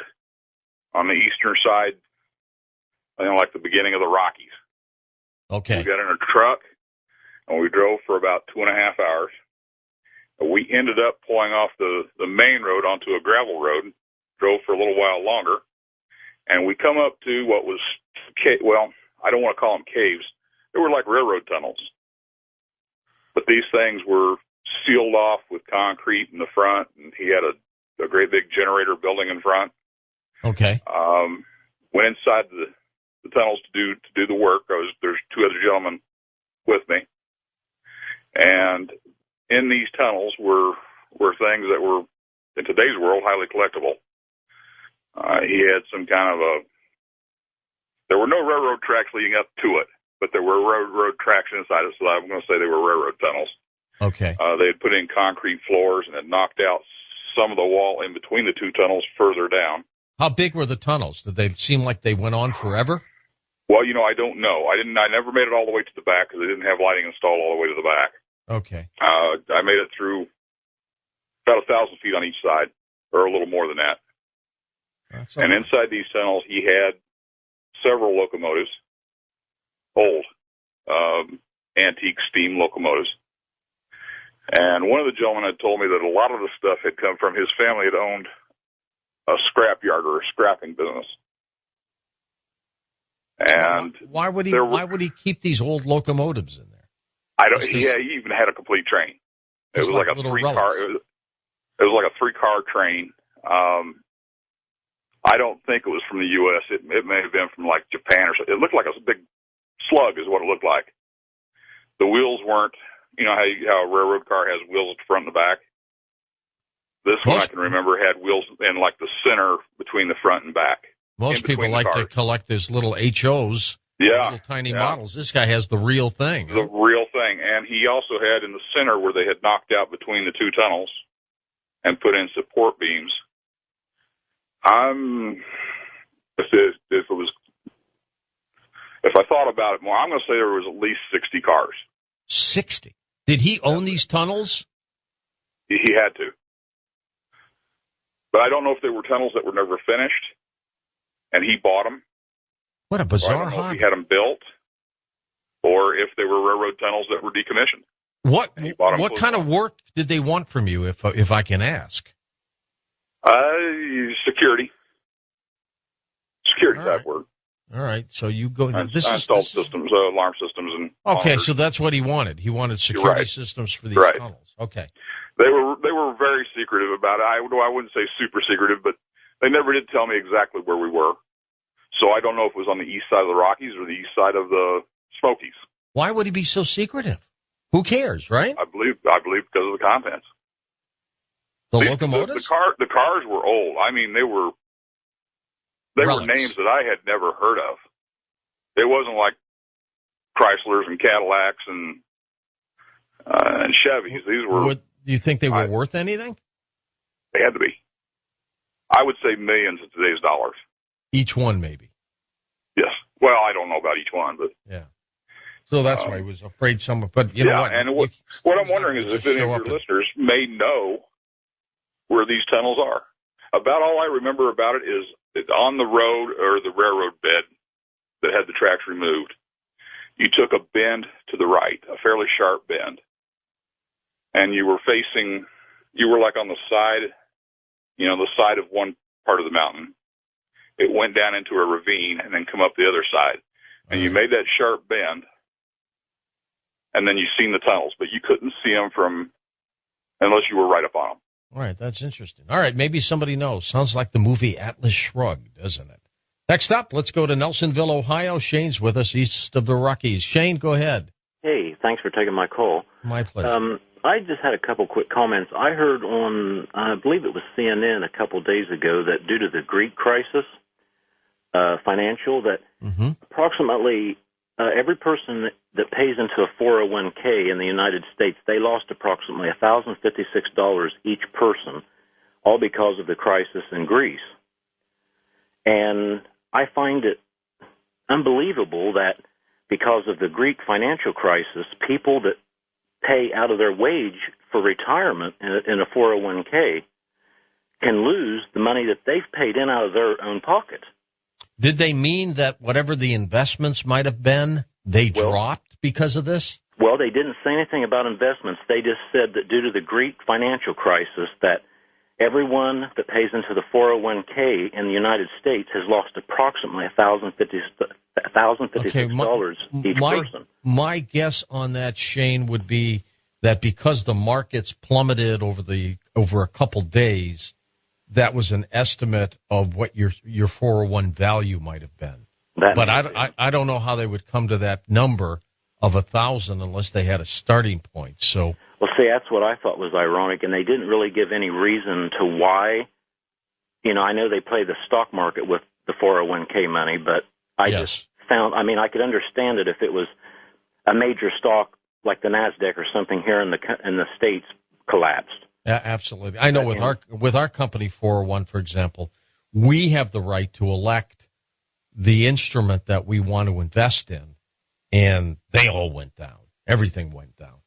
on the eastern side, like the beginning of the Rockies. Okay. We got in a truck, and we drove for about 2.5 hours. We ended up pulling off the main road onto a gravel road, drove for a little while longer, and we come up to what was, I don't want to call them caves. They were like railroad tunnels. But these things were sealed off with concrete in the front, and he had a great big generator building in front. Okay. Went inside the tunnels to do the work. There's 2 other gentlemen with me. And in these tunnels were things that were, in today's world, highly collectible. He had some kind of there were no railroad tracks leading up to it, but there were railroad tracks inside it, so I'm going to say they were railroad tunnels. Okay. They had put in concrete floors and had knocked out some of the wall in between the 2 tunnels further down. How big were the tunnels? Did they seem like they went on forever? Well, I don't know. I never made it all the way to the back because they didn't have lighting installed all the way to the back. Okay. I made it through about 1,000 feet on each side, or a little more than that. And inside these tunnels, he had several locomotives, old antique steam locomotives. And one of the gentlemen had told me that a lot of the stuff had come from his family had owned a scrap yard or a scrapping business. And why would he keep these old locomotives in there? I don't. Yeah, he even had a complete train. It was like a 3-car. It was like a 3-car train. I don't think it was from the U.S. It may have been from like Japan or something. It looked like a big slug is what it looked like. The wheels weren't, you know how a railroad car has wheels at the front and the back? This one I can remember had wheels in like the center between the front and back. Most people like to collect those little HOs, little tiny models. This guy has the real thing. The real thing. And he also had in the center where they had knocked out between the two tunnels and put in support beams. If I thought about it more, I'm going to say there was at least 60 cars. 60? Did he own these tunnels? He had to. But I don't know if they were tunnels that were never finished, and he bought them. What a bizarre I don't know hobby. if he had them built, or if they were railroad tunnels that were decommissioned. What kind of work did they want from you, if I can ask? Security type work. All right, so you go. I installed systems, alarm systems, and okay. monitors. So that's what he wanted. He wanted security systems for these tunnels. Okay. They were very secretive about it. I wouldn't say super secretive, but they never did tell me exactly where we were. So I don't know if it was on the east side of the Rockies or the east side of the Smokies. Why would he be so secretive? Who cares, right? I believe because of the contents. The locomotives? The cars were old. I mean, they were names that I had never heard of. It wasn't like Chryslers and Cadillacs and Chevys. These were. Do you think they were worth anything? They had to be. I would say millions of today's dollars. Each one, maybe. Yes. Well, I don't know about each one, but yeah. So that's why he was afraid someone. But you know what? And what I'm wondering is if any of your listeners may know where these tunnels are. About all I remember about it is on the road or the railroad bed that had the tracks removed. You took a bend to the right, a fairly sharp bend, and you were like on the side, the side of one part of the mountain. It went down into a ravine and then come up the other side. And you made that sharp bend, and then you seen the tunnels, but you couldn't see them unless you were right up on them. All right, that's interesting. All right, maybe somebody knows. Sounds like the movie Atlas Shrugged, doesn't it? Next up, let's go to Nelsonville, Ohio. Shane's with us east of the Rockies. Shane, go ahead. Hey, thanks for taking my call. My pleasure. I just had a couple quick comments. I heard on, I believe it was CNN a couple days ago, that due to the Greek crisis, financial, that approximately every person that pays into a 401k in the United States, they lost approximately $1,056 each person, all because of the crisis in Greece. And I find it unbelievable that because of the Greek financial crisis, people that pay out of their wage for retirement in a 401k can lose the money that they've paid in out of their own pocket. Did they mean that whatever the investments might have been, they dropped because of this? Well, they didn't say anything about investments. They just said that due to the Greek financial crisis, that everyone that pays into the 401k in the United States has lost approximately $1,056 each person. My guess on that, Shane, would be that because the markets plummeted over a couple days, that was an estimate of what your 401 value might have been. But I don't know how they would come to that number of 1,000 unless they had a starting point. So, well, see, that's what I thought was ironic, and they didn't really give any reason to why. I know they play the stock market with the 401k money, but I just found, I could understand it if it was a major stock like the NASDAQ or something here in the States collapsed. Yeah, absolutely. I know with our company 401, for example, we have the right to elect the instrument that we want to invest in, and they all went down. Everything went down.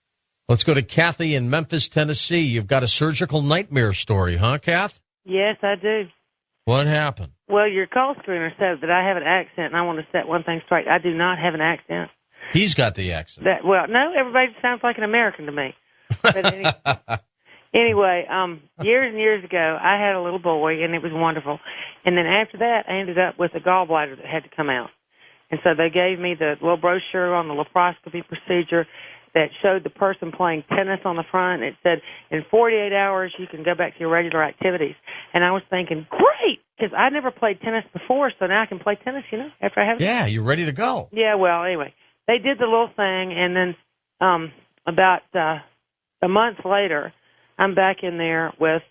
Let's go to Kathy in Memphis, Tennessee. You've got a surgical nightmare story, huh, Kath? Yes, I do. What happened? Well, your call screener says that I have an accent, and I want to set one thing straight. I do not have an accent. He's got the accent. No, everybody sounds like an American to me. But anyway, years and years ago, I had a little boy, and it was wonderful. And then after that, I ended up with a gallbladder that had to come out. And so they gave me the little brochure on the laparoscopy procedure. that showed the person playing tennis on the front. It said, in 48 hours, you can go back to your regular activities. And I was thinking, great, because I never played tennis before, so now I can play tennis, after I have it. Yeah, you're ready to go. Yeah, well, anyway, they did the little thing, and then about a month later, I'm back in there with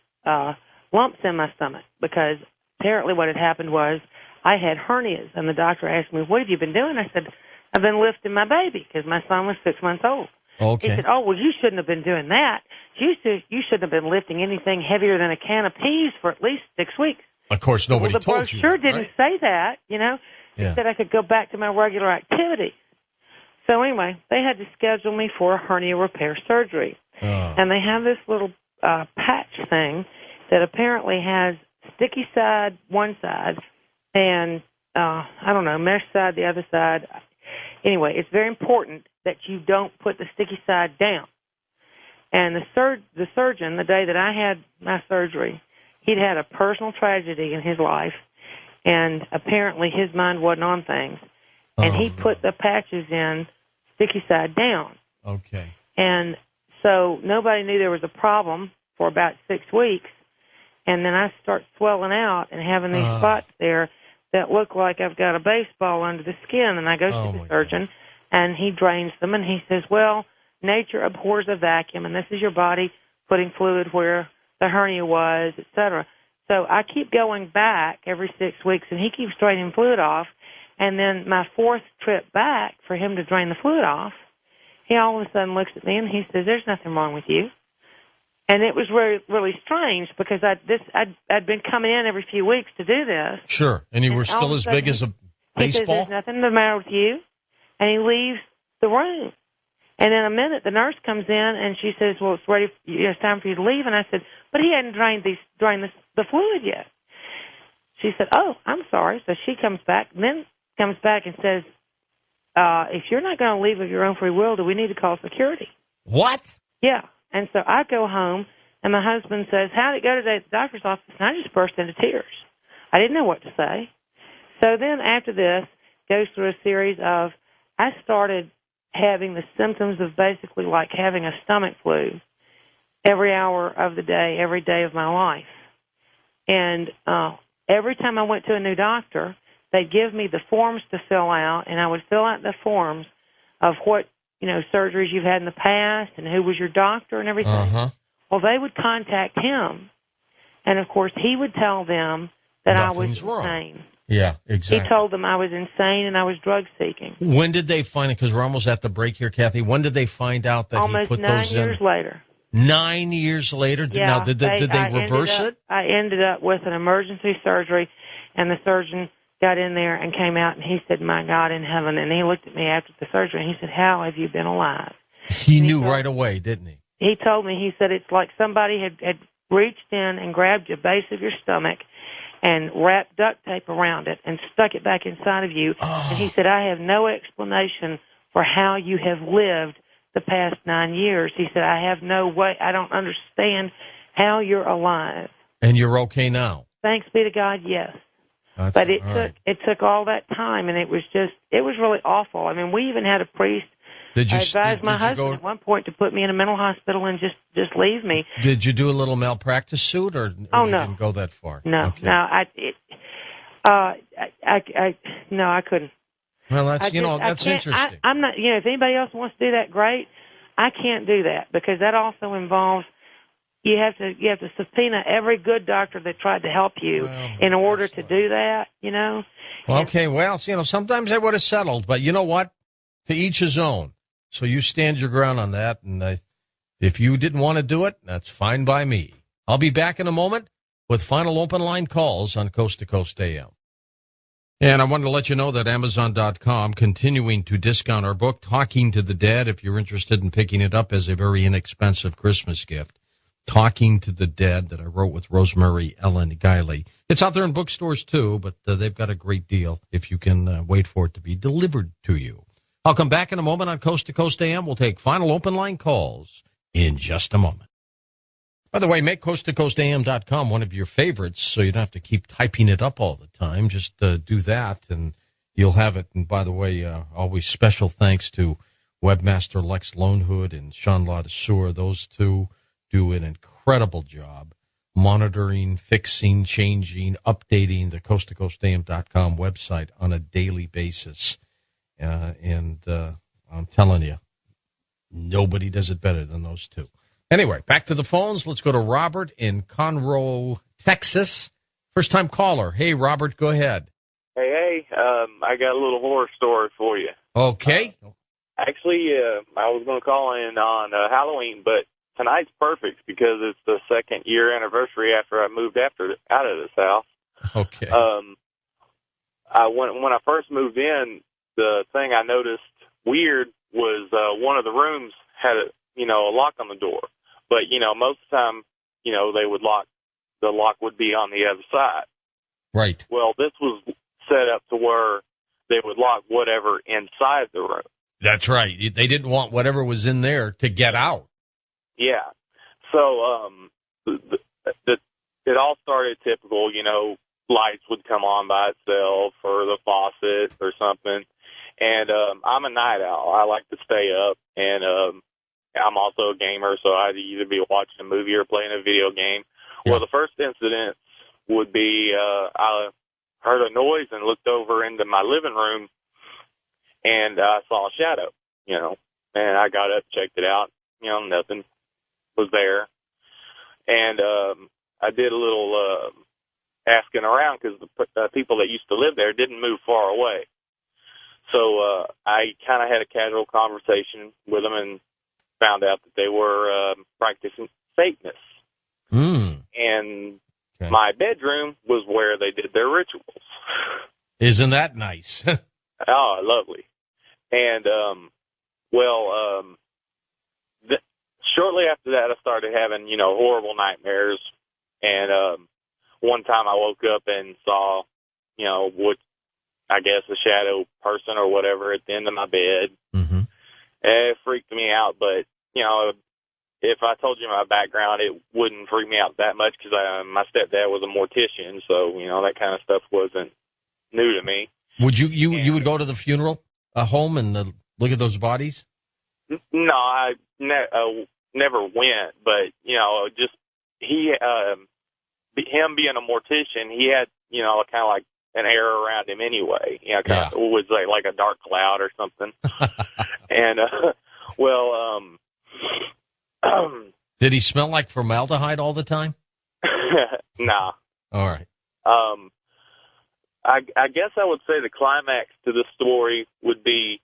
lumps in my stomach because apparently what had happened was I had hernias, and the doctor asked me, what have you been doing? I said, I've been lifting my baby because my son was 6 months old. Okay. He said, oh, well, you shouldn't have been doing that. You shouldn't have been lifting anything heavier than a can of peas for at least 6 weeks. Of course, nobody the told you. brochure that, didn't right? say that, Yeah. It said I could go back to my regular activities. So anyway, they had to schedule me for a hernia repair surgery. Oh. And they have this little patch thing that apparently has sticky side one side and, mesh side the other side. Anyway, it's very important that you don't put the sticky side down. And the surgeon, the day that I had my surgery, he'd had a personal tragedy in his life, and apparently his mind wasn't on things. And he put the patches in sticky side down. Okay. And so nobody knew there was a problem for about 6 weeks. And then I start swelling out and having these spots there that look like I've got a baseball under the skin. And I go to the surgeon, and he drains them, and he says, well, nature abhors a vacuum, and this is your body putting fluid where the hernia was, et cetera. So I keep going back every 6 weeks, and he keeps draining fluid off. And then my fourth trip back for him to drain the fluid off, he all of a sudden looks at me, and he says, there's nothing wrong with you. And it was really, really strange because I'd been coming in every few weeks to do this. Sure. And you were still as big as a baseball? He says, there's nothing the matter with you. And he leaves the room. And in a minute, the nurse comes in, and she says, well, it's ready. It's time for you to leave. And I said, but he hadn't drained the fluid yet. She said, oh, I'm sorry. So she comes back and says, if you're not going to leave of your own free will, do we need to call security? What? Yeah. And so I go home, and my husband says, how did it go today at the doctor's office? And I just burst into tears. I didn't know what to say. So then after this, goes through a series of, I started having the symptoms of basically like having a stomach flu every hour of the day, every day of my life. And every time I went to a new doctor, they'd give me the forms to fill out, and I would fill out the forms of what, surgeries you've had in the past and who was your doctor and everything. Uh-huh. Well, they would contact him, and, of course, he would tell them that Nothing's I was insane. wrong. Yeah, exactly. He told them I was insane and I was drug-seeking. When did they find it? Because we're almost at the break here, Kathy. When did they find out that Almost he put those in? 9 years later. 9 years later? Yeah, now, did they reverse it? I ended up with an emergency surgery, and the surgeon got in there and came out, and he said, my God in heaven. And he looked at me after the surgery, and he said, how have you been alive? He knew right away, didn't he? He told me, he said, it's like somebody had reached in and grabbed your base of your stomach and wrapped duct tape around it and stuck it back inside of you. Oh. And he said, I have no explanation for how you have lived the past 9 years. He said, I have no way, I don't understand how you're alive. And you're okay now? Thanks be to God, yes. But it took all that time, and it was really awful. I mean, we even had a priest advise my husband at one point to put me in a mental hospital and just leave me. Did you do a little malpractice suit, or no, you didn't go that far? No, okay. no, I couldn't. Well, that's interesting. I'm not. If anybody else wants to do that, great. I can't do that because that also involves you have to subpoena every good doctor that tried to help you in order to do that. Okay, well, sometimes I would have settled, but you know what? To each his own. So you stand your ground on that, and if you didn't want to do it, that's fine by me. I'll be back in a moment with final open line calls on Coast to Coast AM. And I wanted to let you know that Amazon.com continuing to discount our book, Talking to the Dead, if you're interested in picking it up as a very inexpensive Christmas gift. Talking to the Dead that I wrote with Rosemary Ellen Guiley. It's out there in bookstores, too, but they've got a great deal if you can wait for it to be delivered to you. I'll come back in a moment on Coast to Coast AM. We'll take final open line calls in just a moment. By the way, make coasttocoastam.com one of your favorites so you don't have to keep typing it up all the time. Just do that, and you'll have it. And by the way, always special thanks to Webmaster Lex Lonehood and Sean Ladesseur, those two do an incredible job monitoring, fixing, changing, updating the coasttocoastam.com website on a daily basis. And I'm telling you, nobody does it better than those two. Anyway, back to the phones. Let's go to Robert in Conroe, Texas. First-time caller. Hey, Robert, go ahead. Hey, I got a little horror story for you. Okay. Actually, I was going to call in on Halloween, but tonight's perfect because it's the 2nd-year anniversary after I moved out of this house. Okay. When I first moved in, the thing I noticed weird was one of the rooms had a lock on the door. But, most of the time, they would the lock would be on the other side. Right. Well, this was set up to where they would lock whatever inside the room. That's right. They didn't want whatever was in there to get out. Yeah. So it all started typical, lights would come on by itself or the faucet or something. And I'm a night owl. I like to stay up, and I'm also a gamer, so I'd either be watching a movie or playing a video game. Yeah. Well, the first incident would be I heard a noise and looked over into my living room, and I saw a shadow, and I got up, checked it out, nothing was there. And I did a little asking around because the people that used to live there didn't move far away. So I kind of had a casual conversation with them and found out that they were practicing Satanists. And my bedroom was where they did their rituals. Isn't that nice? Oh, lovely. And, shortly after that, I started having, horrible nightmares. And one time I woke up and saw, what I guess a shadow person or whatever at the end of my bed. Mm-hmm. It freaked me out, but, if I told you my background, it wouldn't freak me out that much because my stepdad was a mortician, so, that kind of stuff wasn't new to me. Would you would go to the funeral home and look at those bodies? No, I never went, but, just him being a mortician, he had, kind of like an air around him anyway. It was like a dark cloud or something. And, did he smell like formaldehyde all the time? Nah. All right. I guess I would say the climax to the story would be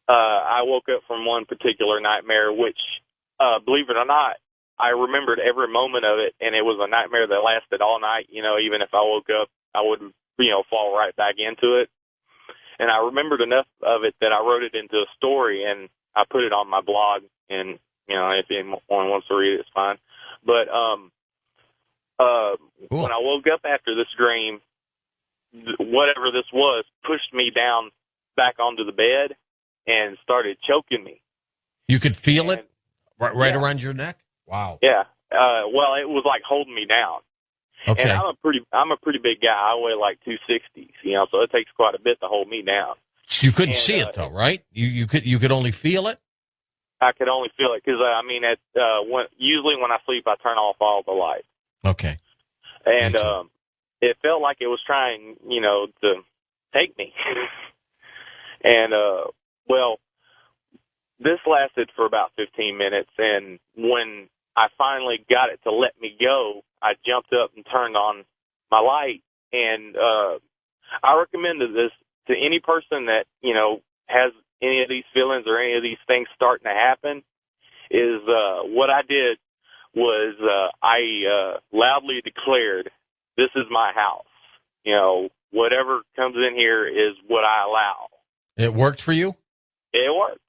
I woke up from one particular nightmare, which, believe it or not, I remembered every moment of it, and it was a nightmare that lasted all night. Even if I woke up, I would, fall right back into it. And I remembered enough of it that I wrote it into a story, and I put it on my blog. And, if anyone wants to read it, it's fine. But cool. When I woke up after this dream, whatever this was pushed me down back onto the bed and started choking me. You could feel it right around your neck? Wow. Yeah. Well, it was like holding me down. Okay. And I'm a pretty big guy. I weigh like 260, so it takes quite a bit to hold me down. You couldn't see it though, right? You could only feel it? I could only feel it because usually when I sleep, I turn off all the lights. Okay. And it felt like it was trying, to take me. And this lasted for about 15 minutes, and when I finally got it to let me go, I jumped up and turned on my light. And I recommend this to any person that, has any of these feelings or any of these things starting to happen, is what I did was I loudly declared, this is my house. Whatever comes in here is what I allow. It worked for you? It worked.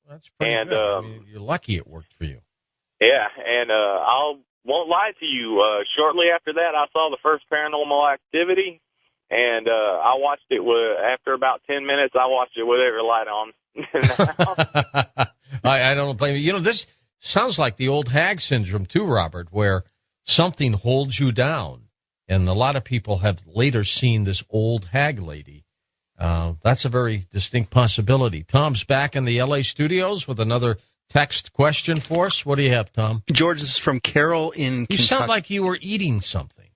That's pretty good. You're lucky it worked for you. Yeah, and I won't lie to you. Shortly after that, I saw the first Paranormal Activity, and I watched it after about 10 minutes. I watched it with every light on. I don't blame you. This sounds like the old hag syndrome too, Robert, where something holds you down. And a lot of people have later seen this old hag lady That's a very distinct possibility. Tom's back in the L.A. studios with another text question for us. What do you have, Tom? George, this is from Carol in Kentucky. You sound like you were eating something.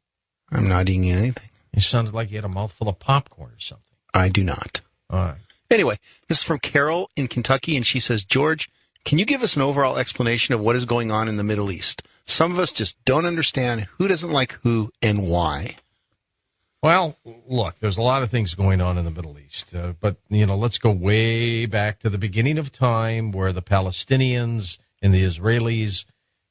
I'm not eating anything. You sounded like you had a mouthful of popcorn or something. I do not. All right. Anyway, this is from Carol in Kentucky, and she says, George, can you give us an overall explanation of what is going on in the Middle East? Some of us just don't understand who doesn't like who and why. Well, look, there's a lot of things going on in the Middle East, but, let's go way back to the beginning of time where the Palestinians and the Israelis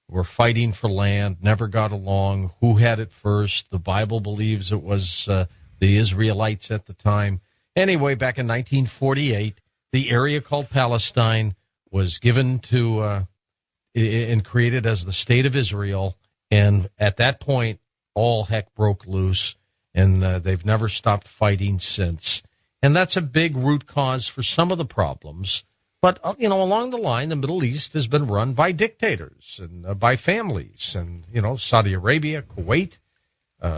were fighting for land, never got along. Who had it first? The Bible believes it was the Israelites at the time. Anyway, back in 1948, the area called Palestine was given to and created as the State of Israel, and at that point, all heck broke loose. And they've never stopped fighting since. And that's a big root cause for some of the problems. But, along the line, the Middle East has been run by dictators and by families. And, Saudi Arabia, Kuwait,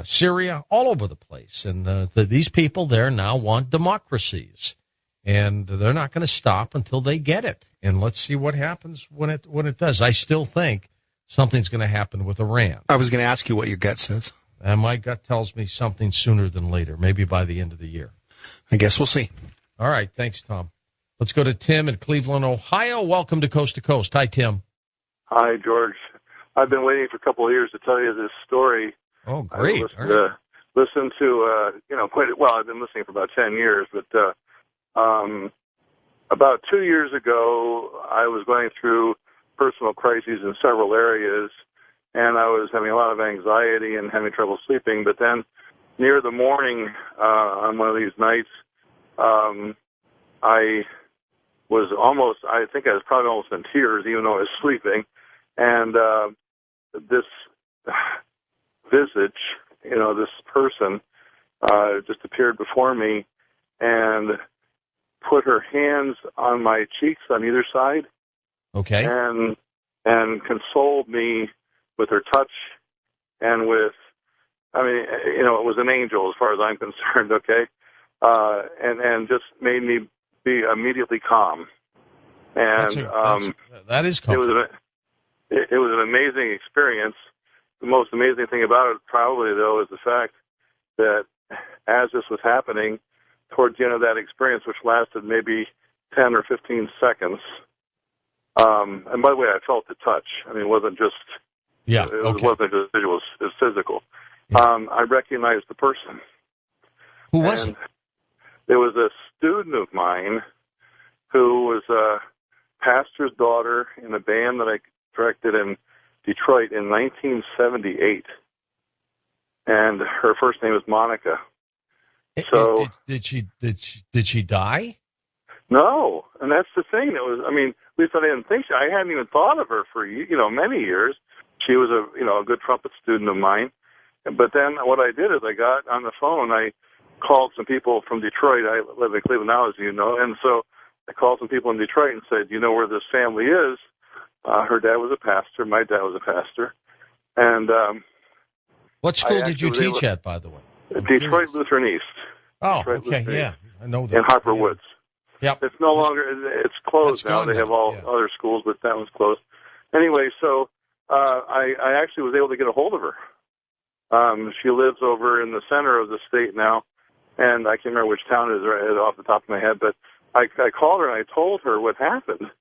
Syria, all over the place. And these people there now want democracies. And they're not going to stop until they get it. And let's see what happens when it does. I still think something's going to happen with Iran. I was going to ask you what your gut says. And my gut tells me something sooner than later, maybe by the end of the year. I guess we'll see. All right. Thanks, Tom. Let's go to Tim in Cleveland, Ohio. Welcome to Coast to Coast. Hi, Tim. Hi, George. I've been waiting for a couple of years to tell you this story. Oh, great. Listen to, I've been listening for about 10 years, but about 2 years ago, I was going through personal crises in several areas, and I was having a lot of anxiety and having trouble sleeping. But then near the morning on one of these nights, I think I was probably almost in tears, even though I was sleeping. And this visage, this person just appeared before me and put her hands on my cheeks on either side. Okay. And consoled me with her touch and with, it was an angel as far as I'm concerned, okay? And just made me be immediately calm. And that is comforting. It was an amazing experience. The most amazing thing about it probably, though, is the fact that as this was happening, towards the end of that experience, which lasted maybe 10 or 15 seconds, and by the way, I felt the touch. It wasn't just... Yeah, it wasn't just visual, it was physical. Yeah. I recognized the person. Who was it? It was a student of mine who was a pastor's daughter in a band that I directed in Detroit in 1978. And her first name was Monica. So did she die? No, and that's the thing. It was, at least I didn't think so. I hadn't even thought of her for many years. She was a good trumpet student of mine. But then what I did is I got on the phone. I called some people from Detroit. I live in Cleveland now, as you know. And so I called some people in Detroit and said, you know where this family is? Her dad was a pastor. My dad was a pastor. And what school did you teach at, by the way? Detroit Lutheran East. Oh, Detroit okay, Lutheran yeah. East. I know that. In Harper Woods. Yep. It's no longer, it's closed now. They have all other schools, but that one's closed. Anyway, so I actually was able to get a hold of her. She lives over in the center of the state now, and I can't remember which town it is right off the top of my head, but I called her and I told her what happened.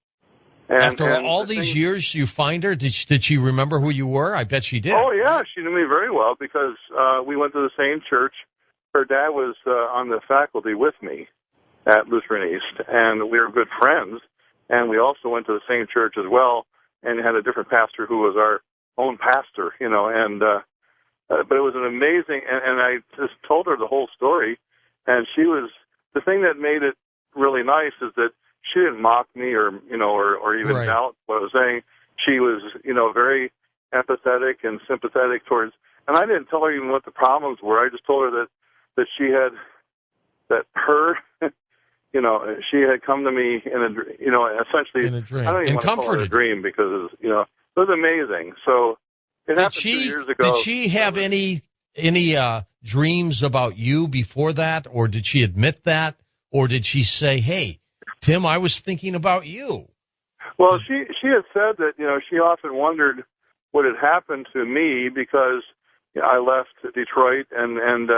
And, after all these years, you find her? Did she remember who you were? I bet she did. Oh, yeah, she knew me very well because we went to the same church. Her dad was on the faculty with me at Lutheran East, and we were good friends. And we also went to the same church as well and had a different pastor who was our own pastor, and but it was an amazing, and I just told her the whole story, and she was, the thing that made it really nice is that she didn't mock me or even doubt what I was saying. She was, very empathetic and sympathetic towards, and I didn't tell her even what the problems were. I just told her that she had, that her, she had come to me in a, essentially, in a dream. I don't even want to call it a dream because, it was amazing. So it happened 2 years ago. Did she have any dreams about you before that, or did she admit that? or did she say, "Hey, Tim, I was thinking about you"? Well, she had said that, she often wondered what had happened to me because I left Detroit and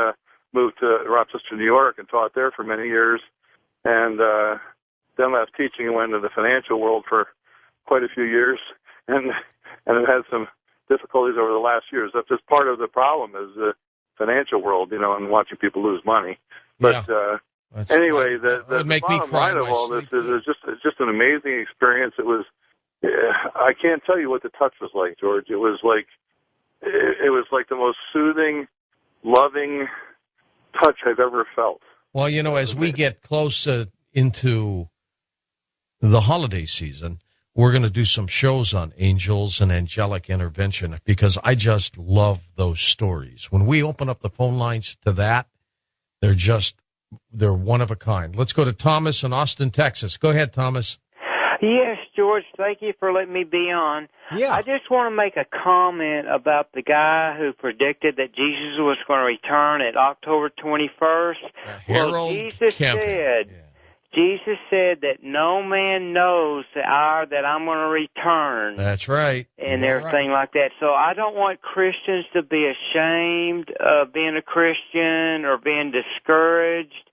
moved to Rochester, New York, and taught there for many years, and then left teaching and went into the financial world for quite a few years, and have had some difficulties over the last years. That's just part of the problem is the financial world, and watching people lose money. But anyway, the bottom line of all this is it's just an amazing experience. It was, I can't tell you what the touch was like, George. It was like the most soothing, loving touch I've ever felt. Well, as we get closer into the holiday season, we're going to do some shows on angels and angelic intervention because I just love those stories. When we open up the phone lines to that, they're one of a kind. Let's go to Thomas in Austin, Texas. Go ahead, Thomas. Yes, George, thank you for letting me be on. Yeah. I just want to make a comment about the guy who predicted that Jesus was going to return at October 21st. Harold Camping. Jesus said that no man knows the hour that I'm going to return. That's right. And everything like that. So I don't want Christians to be ashamed of being a Christian or being discouraged.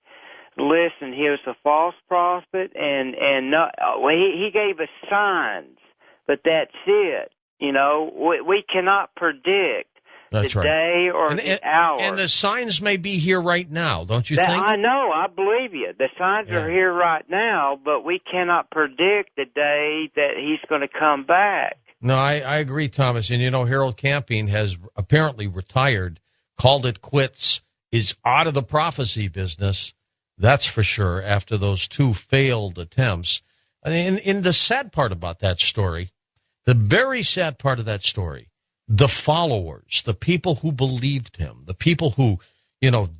Listen, he was a false prophet, and he gave us signs, but that's it. We cannot predict the day or the hour. And the signs may be here right now, don't you think? I know, I believe you. The signs are here right now, but we cannot predict the day that he's going to come back. No, I agree, Thomas. And, Harold Camping has apparently retired, called it quits, is out of the prophecy business. That's for sure, after those 2 failed attempts. And in the sad part about that story, the very sad part of that story, the followers, the people who believed him, the people who,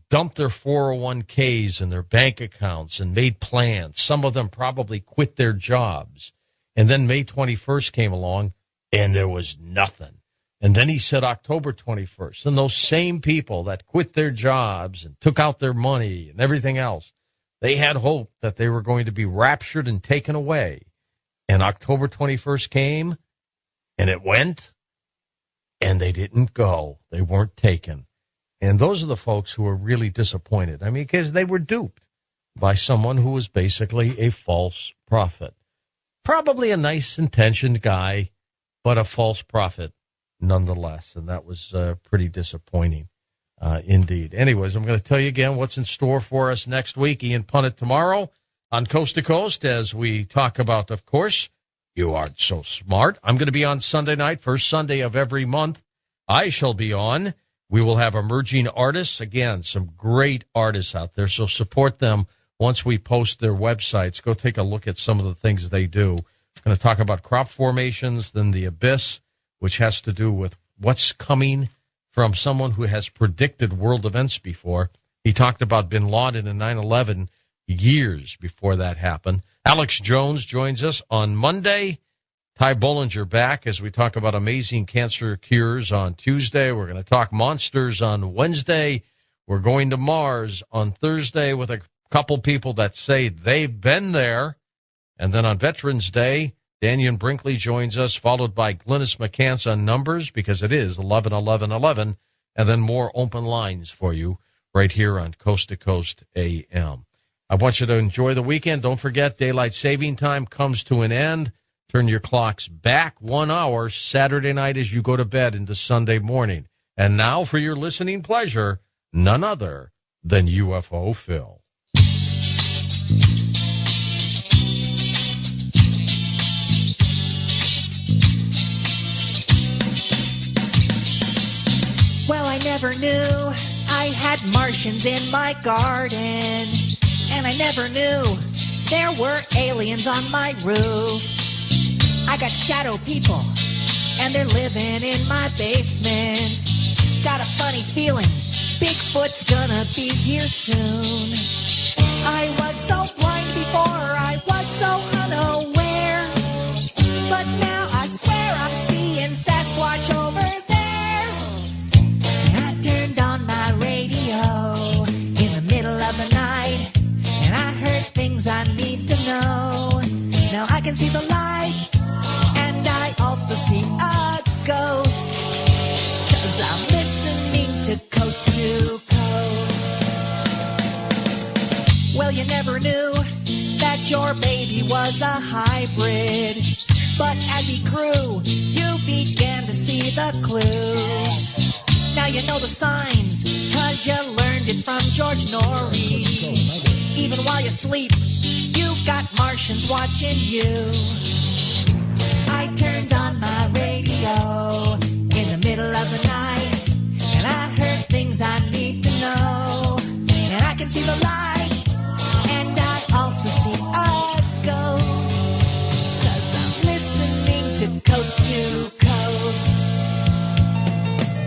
dumped their 401ks and their bank accounts and made plans. Some of them probably quit their jobs. And then May 21st came along and there was nothing. And then he said October 21st. And those same people that quit their jobs and took out their money and everything else, they had hope that they were going to be raptured and taken away. And October 21st came and it went. And they didn't go. They weren't taken. And those are the folks who are really disappointed. Because they were duped by someone who was basically a false prophet. Probably a nice-intentioned guy, but a false prophet nonetheless. And that was pretty disappointing indeed. Anyways, I'm going to tell you again what's in store for us next week. Ian Punnett tomorrow on Coast to Coast as we talk about, of course, You Aren't So Smart. I'm going to be on Sunday night, first Sunday of every month. I shall be on. We will have emerging artists. Again, some great artists out there, so support them once we post their websites. Go take a look at some of the things they do. I'm going to talk about crop formations, then the abyss, which has to do with what's coming from someone who has predicted world events before. He talked about bin Laden and 9/11 years before that happened. Alex Jones joins us on Monday. Ty Bollinger back as we talk about amazing cancer cures on Tuesday. We're going to talk monsters on Wednesday. We're going to Mars on Thursday with a couple people that say they've been there. And then on Veterans Day, Daniel Brinkley joins us, followed by Glynis McCants on numbers because it is 11-11-11. And then more open lines for you right here on Coast to Coast AM. I want you to enjoy the weekend. Don't forget, daylight saving time comes to an end. Turn your clocks back 1 hour Saturday night as you go to bed into Sunday morning. And now for your listening pleasure, none other than UFO Phil. Well, I never knew I had Martians in my garden. And I never knew there were aliens on my roof. I got shadow people, and they're living in my basement. Got a funny feeling Bigfoot's gonna be here soon. I was so blind before, I was so unaware. But now I swear I'm seeing Sasquatch over there. And I turned on my radio in the middle of the night, and I heard know. Now I can see the light, and I also see a ghost, 'cause I'm listening to Coast to Coast. Well, you never knew that your baby was a hybrid, but as he grew, you began to see the clues. Now you know the signs, 'cause you learned it from George Norrie. Even while you sleep, you got Martians watching you. I turned on my radio in the middle of the night, and I heard things I need to know. And I can see the light, and I also see a ghost, 'cause I'm listening to Coast to Coast.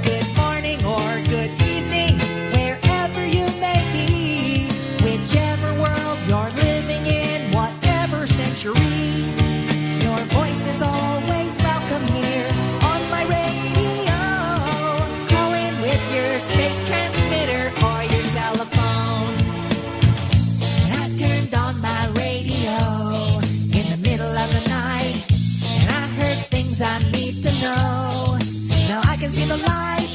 Good morning or good evening, wherever you may be, whichever world you're living in, whatever century, your voice is always welcome here on my radio. Call in with your space transmitter or your telephone. And I turned on my radio in the middle of the night, and I heard things I need to know. Now I can see the light,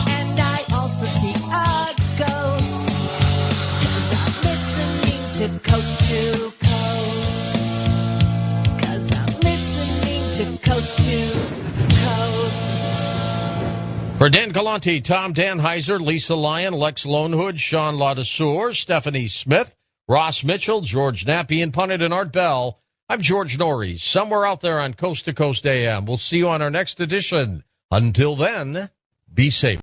and I also see a ghost, 'cause I'm listening to Coast to Coast. 'Cause I'm listening to Coast to Coast. For Dan Galante, Tom Danheiser, Lisa Lyon, Lex Lonehood, Sean Ladesseur, Stephanie Smith, Ross Mitchell, George Nappy, and Punnett and Art Bell, I'm George Norrie, somewhere out there on Coast to Coast AM. We'll see you on our next edition. Until then, be safe.